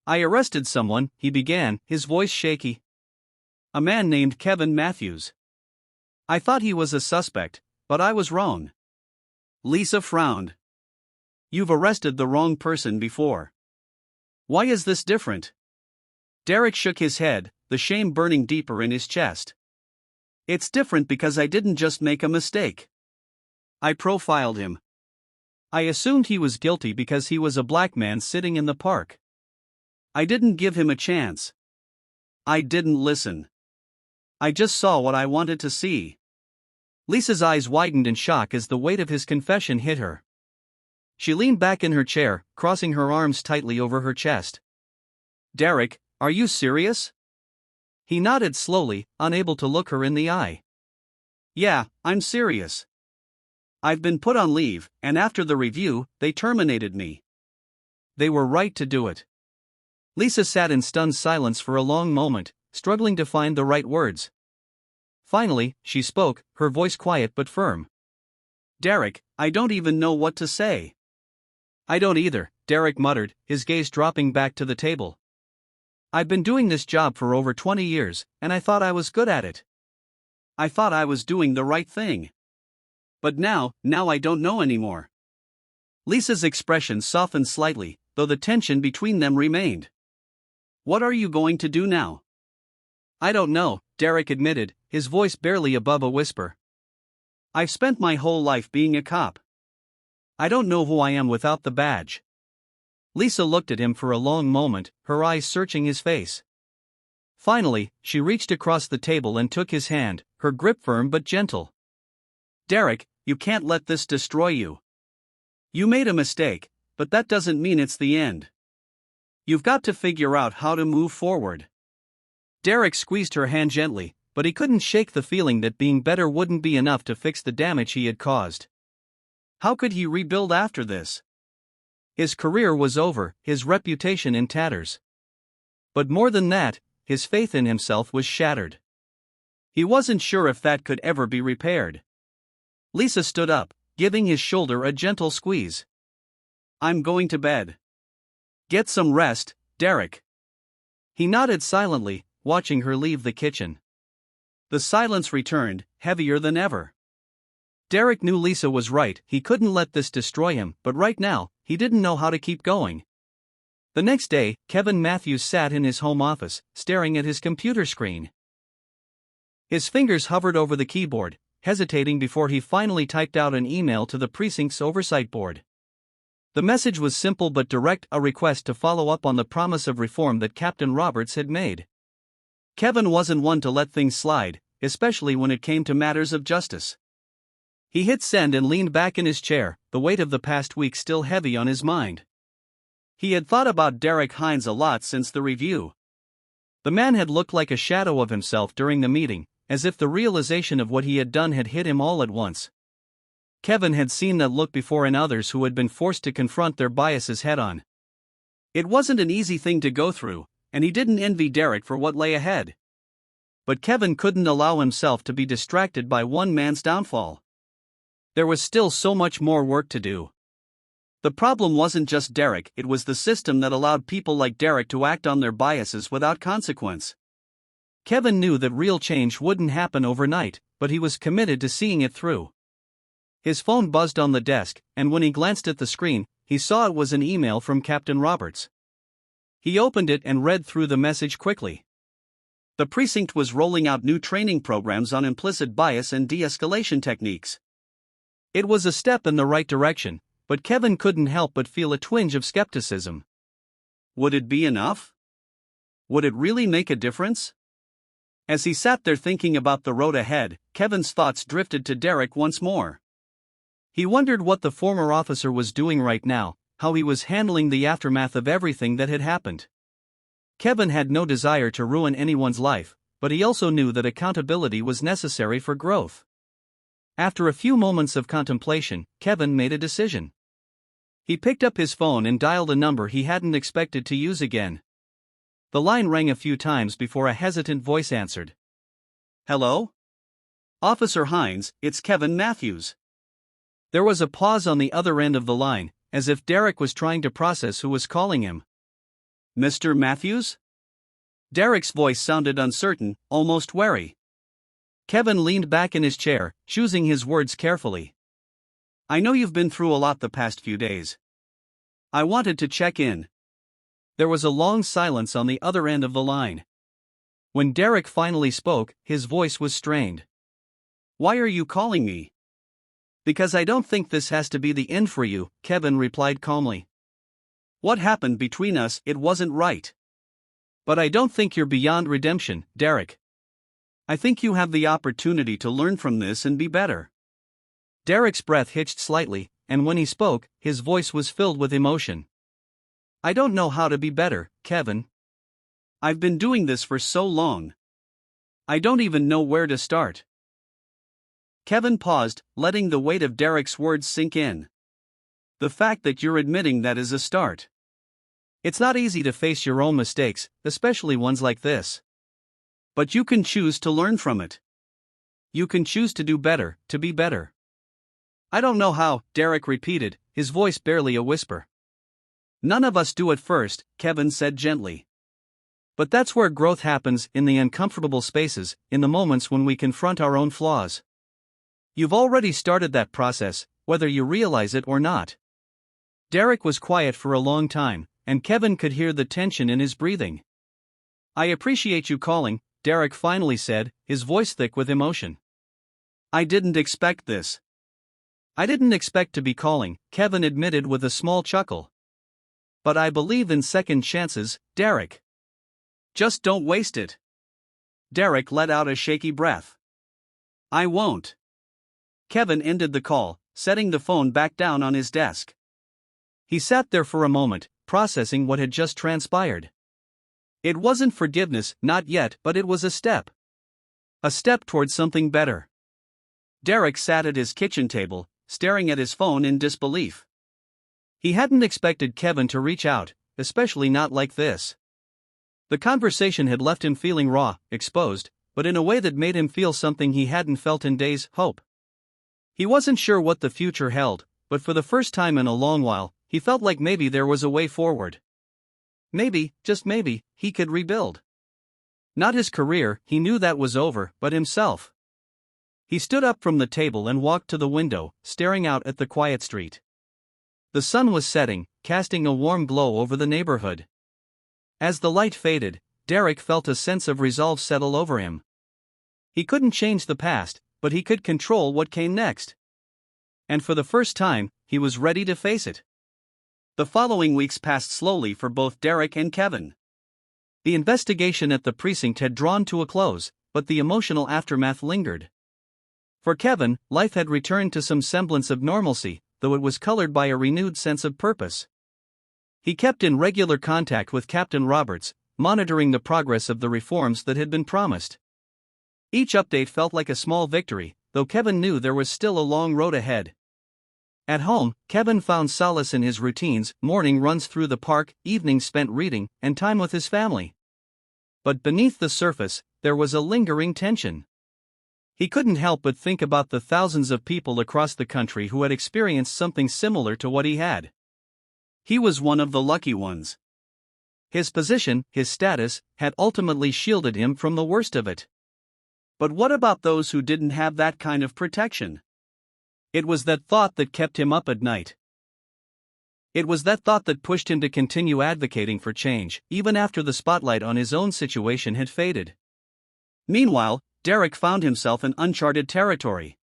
Speaker 1: "I arrested someone," he began, his voice shaky. "A man named Kevin Matthews. I thought he was a suspect, but I was wrong." Lisa frowned. "You've arrested the wrong person before. Why is this different?" Derek shook his head, the shame burning deeper in his chest. "It's different because I didn't just make a mistake. I profiled him. I assumed he was guilty because he was a black man sitting in the park. I didn't give him a chance. I didn't listen. I just saw what I wanted to see." Lisa's eyes widened in shock as the weight of his confession hit her. She leaned back in her chair, crossing her arms tightly over her chest. Derek, are you serious? He nodded slowly, unable to look her in the eye. Yeah, I'm serious. I've been put on leave, and after the review, they terminated me. They were right to do it. Lisa sat in stunned silence for a long moment, struggling to find the right words. Finally, she spoke, her voice quiet but firm. Derek, I don't even know what to say. I don't either, Derek muttered, his gaze dropping back to the table. I've been doing this job for over 20 years, and I thought I was good at it. I thought I was doing the right thing. But now I don't know anymore. Lisa's expression softened slightly, though the tension between them remained. What are you going to do now? I don't know, Derek admitted, his voice barely above a whisper. I've spent my whole life being a cop. I don't know who I am without the badge. Lisa looked at him for a long moment, her eyes searching his face. Finally, she reached across the table and took his hand, her grip firm but gentle. Derek, you can't let this destroy you. You made a mistake, but that doesn't mean it's the end. You've got to figure out how to move forward. Derek squeezed her hand gently, but he couldn't shake the feeling that being better wouldn't be enough to fix the damage he had caused. How could he rebuild after this? His career was over, his reputation in tatters. But more than that, his faith in himself was shattered. He wasn't sure if that could ever be repaired. Lisa stood up, giving his shoulder a gentle squeeze. I'm going to bed. Get some rest, Derek. He nodded silently, watching her leave the kitchen. The silence returned, heavier than ever. Derek knew Lisa was right, he couldn't let this destroy him, but right now, he didn't know how to keep going. The next day, Kevin Matthews sat in his home office, staring at his computer screen. His fingers hovered over the keyboard, hesitating before he finally typed out an email to the precinct's oversight board. The message was simple but direct, a request to follow up on the promise of reform that Captain Roberts had made. Kevin wasn't one to let things slide, especially when it came to matters of justice. He hit send and leaned back in his chair, the weight of the past week still heavy on his mind. He had thought about Derek Hines a lot since the review. The man had looked like a shadow of himself during the meeting, as if the realization of what he had done had hit him all at once. Kevin had seen that look before in others who had been forced to confront their biases head-on. It wasn't an easy thing to go through, and he didn't envy Derek for what lay ahead. But Kevin couldn't allow himself to be distracted by one man's downfall. There was still so much more work to do. The problem wasn't just Derek, it was the system that allowed people like Derek to act on their biases without consequence. Kevin knew that real change wouldn't happen overnight, but he was committed to seeing it through. His phone buzzed on the desk, and when he glanced at the screen, he saw it was an email from Captain Roberts. He opened it and read through the message quickly. The precinct was rolling out new training programs on implicit bias and de-escalation techniques. It was a step in the right direction, but Kevin couldn't help but feel a twinge of skepticism. Would it be enough? Would it really make a difference? As he sat there thinking about the road ahead, Kevin's thoughts drifted to Derek once more. He wondered what the former officer was doing right now, how he was handling the aftermath of everything that had happened. Kevin had no desire to ruin anyone's life, but he also knew that accountability was necessary for growth. After a few moments of contemplation, Kevin made a decision. He picked up his phone and dialed a number he hadn't expected to use again. The line rang a few times before a hesitant voice answered. Hello? Officer Hines, it's Kevin Matthews. There was a pause on the other end of the line, as if Derek was trying to process who was calling him. Mr. Matthews? Derek's voice sounded uncertain, almost wary. Kevin leaned back in his chair, choosing his words carefully. I know you've been through a lot the past few days. I wanted to check in. There was a long silence on the other end of the line. When Derek finally spoke, his voice was strained. Why are you calling me? Because I don't think this has to be the end for you, Kevin replied calmly. What happened between us, it wasn't right. But I don't think you're beyond redemption, Derek. I think you have the opportunity to learn from this and be better. Derek's breath hitched slightly, and when he spoke, his voice was filled with emotion. "I don't know how to be better, Kevin. I've been doing this for so long. I don't even know where to start." Kevin paused, letting the weight of Derek's words sink in. "The fact that you're admitting that is a start. It's not easy to face your own mistakes, especially ones like this. But you can choose to learn from it. You can choose to do better, to be better." "I don't know how," Derek repeated, his voice barely a whisper. "None of us do at first," Kevin said gently. "But that's where growth happens, in the uncomfortable spaces, in the moments when we confront our own flaws. You've already started that process, whether you realize it or not." Derek was quiet for a long time, and Kevin could hear the tension in his breathing. "I appreciate you calling," Derek finally said, his voice thick with emotion. "I didn't expect this." "I didn't expect to be calling," Kevin admitted with a small chuckle. "But I believe in second chances, Derek. Just don't waste it." Derek let out a shaky breath. "I won't." Kevin ended the call, setting the phone back down on his desk. He sat there for a moment, processing what had just transpired. It wasn't forgiveness, not yet, but it was a step. A step towards something better. Derek sat at his kitchen table, staring at his phone in disbelief. He hadn't expected Kevin to reach out, especially not like this. The conversation had left him feeling raw, exposed, but in a way that made him feel something he hadn't felt in days: hope. He wasn't sure what the future held, but for the first time in a long while, he felt like maybe there was a way forward. Maybe, just maybe, he could rebuild. Not his career, he knew that was over, but himself. He stood up from the table and walked to the window, staring out at the quiet street. The sun was setting, casting a warm glow over the neighborhood. As the light faded, Derek felt a sense of resolve settle over him. He couldn't change the past, but he could control what came next. And for the first time, he was ready to face it. The following weeks passed slowly for both Derek and Kevin. The investigation at the precinct had drawn to a close, but the emotional aftermath lingered. For Kevin, life had returned to some semblance of normalcy, though it was colored by a renewed sense of purpose. He kept in regular contact with Captain Roberts, monitoring the progress of the reforms that had been promised. Each update felt like a small victory, though Kevin knew there was still a long road ahead. At home, Kevin found solace in his routines: morning runs through the park, evenings spent reading, and time with his family. But beneath the surface, there was a lingering tension. He couldn't help but think about the thousands of people across the country who had experienced something similar to what he had. He was one of the lucky ones. His position, his status, had ultimately shielded him from the worst of it. But what about those who didn't have that kind of protection? It was that thought that kept him up at night. It was that thought that pushed him to continue advocating for change, even after the spotlight on his own situation had faded. Meanwhile, Derek found himself in uncharted territory.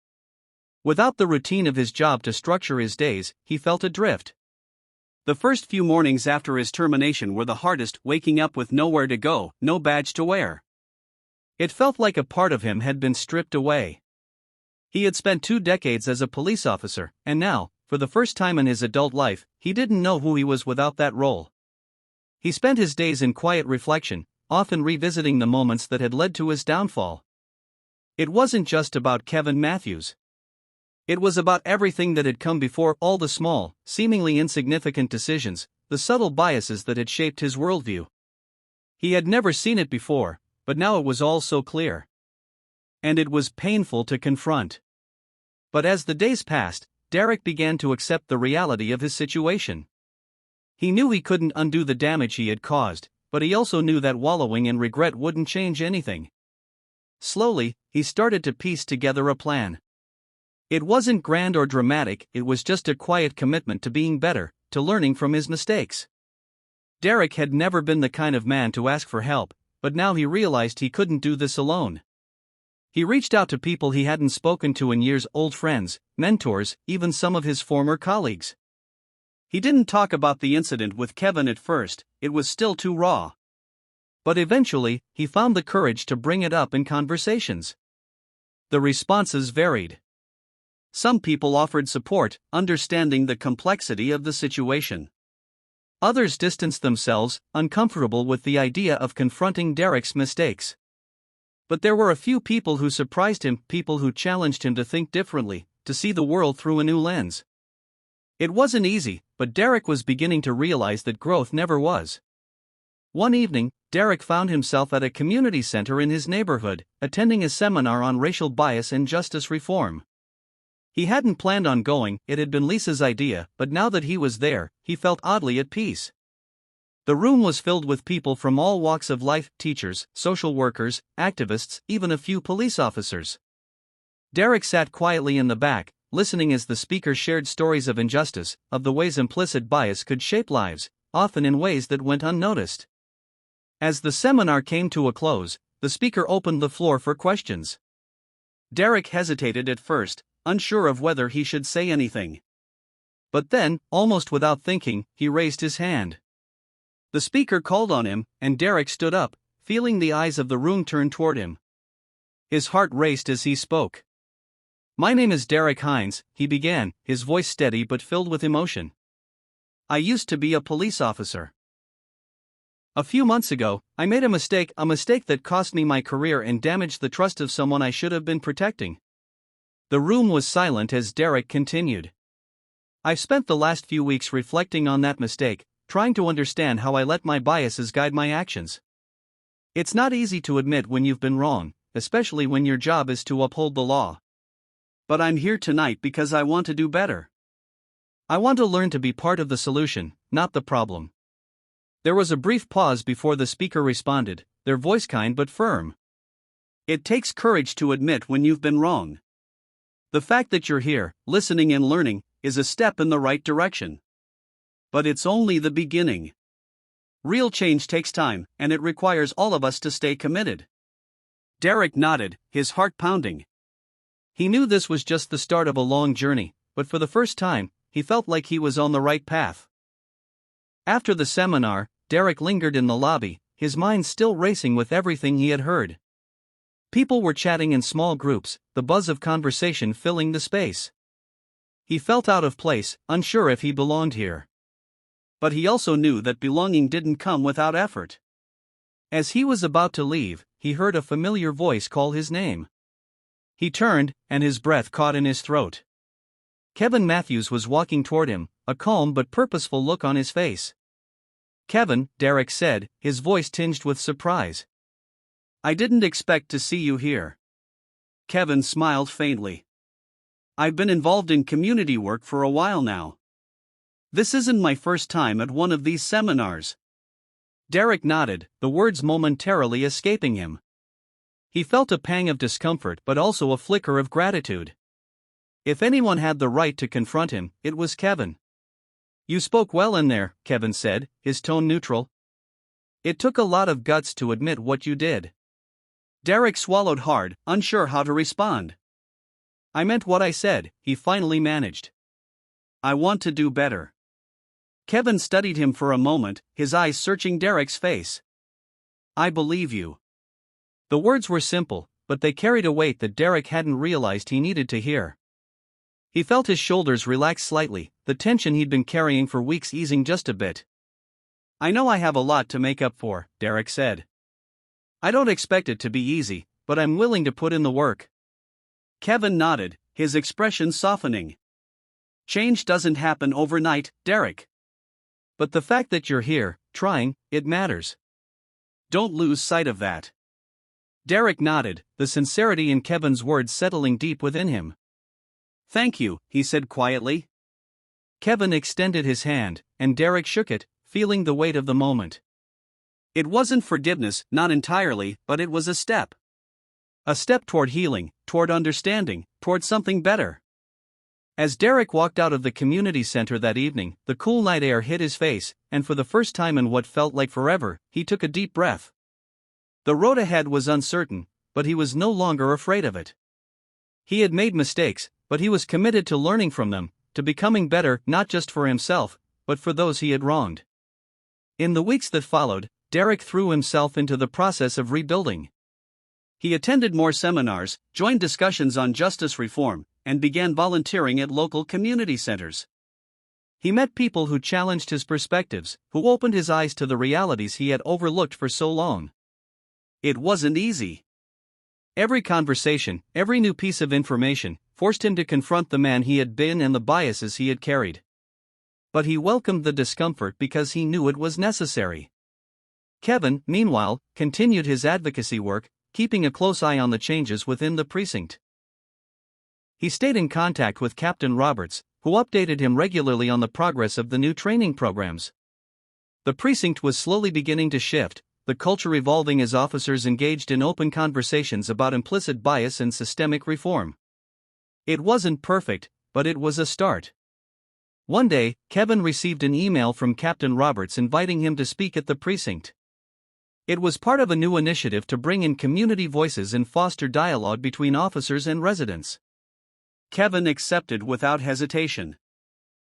Speaker 1: Without the routine of his job to structure his days, he felt adrift. The first few mornings after his termination were the hardest, waking up with nowhere to go, no badge to wear. It felt like a part of him had been stripped away. He had spent 2 decades as a police officer, and now, for the first time in his adult life, he didn't know who he was without that role. He spent his days in quiet reflection, often revisiting the moments that had led to his downfall. It wasn't just about Kevin Matthews. It was about everything that had come before: all the small, seemingly insignificant decisions, the subtle biases that had shaped his worldview. He had never seen it before, but now it was all so clear. And it was painful to confront. But as the days passed, Derek began to accept the reality of his situation. He knew he couldn't undo the damage he had caused, but he also knew that wallowing in regret wouldn't change anything. Slowly, he started to piece together a plan. It wasn't grand or dramatic, it was just a quiet commitment to being better, to learning from his mistakes. Derek had never been the kind of man to ask for help, but now he realized he couldn't do this alone. He reached out to people he hadn't spoken to in years: old friends, mentors, even some of his former colleagues. He didn't talk about the incident with Kevin at first, it was still too raw. But eventually, he found the courage to bring it up in conversations. The responses varied. Some people offered support, understanding the complexity of the situation. Others distanced themselves, uncomfortable with the idea of confronting Derek's mistakes. But there were a few people who surprised him, people who challenged him to think differently, to see the world through a new lens. It wasn't easy, but Derek was beginning to realize that growth never was. One evening, Derek found himself at a community center in his neighborhood, attending a seminar on racial bias and justice reform. He hadn't planned on going, it had been Lisa's idea, but now that he was there, he felt oddly at peace. The room was filled with people from all walks of life, teachers, social workers, activists, even a few police officers. Derek sat quietly in the back, listening as the speaker shared stories of injustice, of the ways implicit bias could shape lives, often in ways that went unnoticed. As the seminar came to a close, the speaker opened the floor for questions. Derek hesitated at first, unsure of whether he should say anything. But then, almost without thinking, he raised his hand. The speaker called on him, and Derek stood up, feeling the eyes of the room turn toward him. His heart raced as he spoke. "My name is Derek Hines," he began, his voice steady but filled with emotion. "I used to be a police officer. A few months ago, I made a mistake that cost me my career and damaged the trust of someone I should have been protecting." The room was silent as Derek continued. "I've spent the last few weeks reflecting on that mistake, trying to understand how I let my biases guide my actions. It's not easy to admit when you've been wrong, especially when your job is to uphold the law. But I'm here tonight because I want to do better. I want to learn to be part of the solution, not the problem." There was a brief pause before the speaker responded, their voice kind but firm. "It takes courage to admit when you've been wrong. The fact that you're here, listening and learning, is a step in the right direction. But it's only the beginning. Real change takes time, and it requires all of us to stay committed." Derek nodded, his heart pounding. He knew this was just the start of a long journey, but for the first time, he felt like he was on the right path. After the seminar, Derek lingered in the lobby, his mind still racing with everything he had heard. People were chatting in small groups, the buzz of conversation filling the space. He felt out of place, unsure if he belonged here. But he also knew that belonging didn't come without effort. As he was about to leave, he heard a familiar voice call his name. He turned, and his breath caught in his throat. Kevin Matthews was walking toward him, a calm but purposeful look on his face. "Kevin," Derek said, his voice tinged with surprise. "I didn't expect to see you here." Kevin smiled faintly. "I've been involved in community work for a while now. This isn't my first time at one of these seminars." Derek nodded, the words momentarily escaping him. He felt a pang of discomfort but also a flicker of gratitude. If anyone had the right to confront him, it was Kevin. "You spoke well in there," Kevin said, his tone neutral. "It took a lot of guts to admit what you did." Derek swallowed hard, unsure how to respond. "I meant what I said," he finally managed. "I want to do better." Kevin studied him for a moment, his eyes searching Derek's face. "I believe you." The words were simple, but they carried a weight that Derek hadn't realized he needed to hear. He felt his shoulders relax slightly, the tension he'd been carrying for weeks easing just a bit. "I know I have a lot to make up for," Derek said. "I don't expect it to be easy, but I'm willing to put in the work." Kevin nodded, his expression softening. "Change doesn't happen overnight, Derek. But the fact that you're here, trying, it matters. Don't lose sight of that." Derek nodded, the sincerity in Kevin's words settling deep within him. "Thank you," he said quietly. Kevin extended his hand, and Derek shook it, feeling the weight of the moment. It wasn't forgiveness, not entirely, but it was a step. A step toward healing, toward understanding, toward something better. As Derek walked out of the community center that evening, the cool night air hit his face, and for the first time in what felt like forever, he took a deep breath. The road ahead was uncertain, but he was no longer afraid of it. He had made mistakes, but he was committed to learning from them, to becoming better not just for himself, but for those he had wronged. In the weeks that followed, Derek threw himself into the process of rebuilding. He attended more seminars, joined discussions on justice reform, and began volunteering at local community centers. He met people who challenged his perspectives, who opened his eyes to the realities he had overlooked for so long. It wasn't easy. Every conversation, every new piece of information, forced him to confront the man he had been and the biases he had carried. But he welcomed the discomfort because he knew it was necessary. Kevin, meanwhile, continued his advocacy work, keeping a close eye on the changes within the precinct. He stayed in contact with Captain Roberts, who updated him regularly on the progress of the new training programs. The precinct was slowly beginning to shift, the culture evolving as officers engaged in open conversations about implicit bias and systemic reform. It wasn't perfect, but it was a start. One day, Kevin received an email from Captain Roberts inviting him to speak at the precinct. It was part of a new initiative to bring in community voices and foster dialogue between officers and residents. Kevin accepted without hesitation.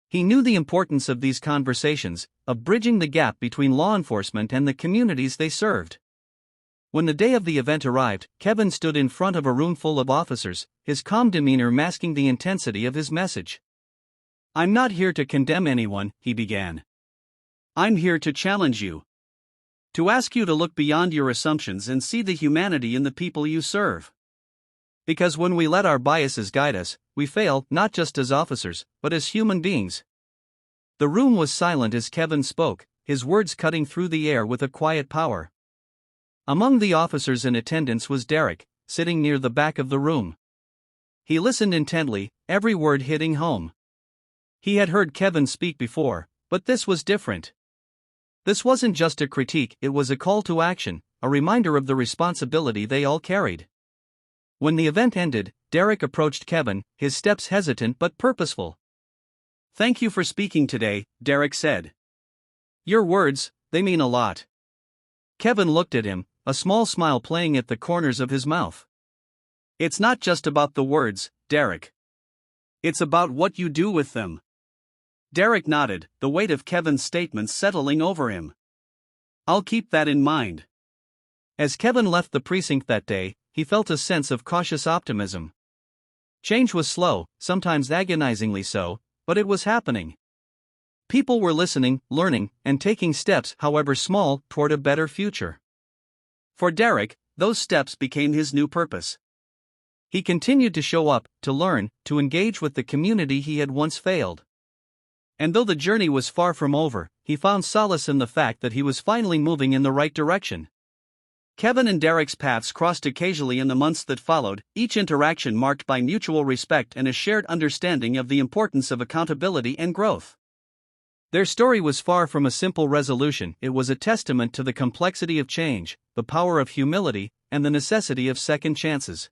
Speaker 1: He knew the importance of these conversations, of bridging the gap between law enforcement and the communities they served. When the day of the event arrived, Kevin stood in front of a room full of officers, his calm demeanor masking the intensity of his message. "I'm not here to condemn anyone," he began. "I'm here to challenge you. To ask you to look beyond your assumptions and see the humanity in the people you serve. Because when we let our biases guide us, we fail, not just as officers, but as human beings." The room was silent as Kevin spoke, his words cutting through the air with a quiet power. Among the officers in attendance was Derek, sitting near the back of the room. He listened intently, every word hitting home. He had heard Kevin speak before, but this was different. This wasn't just a critique, it was a call to action, a reminder of the responsibility they all carried. When the event ended, Derek approached Kevin, his steps hesitant but purposeful. "Thank you for speaking today," Derek said. "Your words, they mean a lot." Kevin looked at him, a small smile playing at the corners of his mouth. "It's not just about the words, Derek. It's about what you do with them." Derek nodded, the weight of Kevin's statements settling over him. "I'll keep that in mind." As Kevin left the precinct that day, he felt a sense of cautious optimism. Change was slow, sometimes agonizingly so, but it was happening. People were listening, learning, and taking steps, however small, toward a better future. For Derek, those steps became his new purpose. He continued to show up, to learn, to engage with the community he had once failed. And though the journey was far from over, he found solace in the fact that he was finally moving in the right direction. Kevin and Derek's paths crossed occasionally in the months that followed, each interaction marked by mutual respect and a shared understanding of the importance of accountability and growth. Their story was far from a simple resolution, it was a testament to the complexity of change, the power of humility, and the necessity of second chances.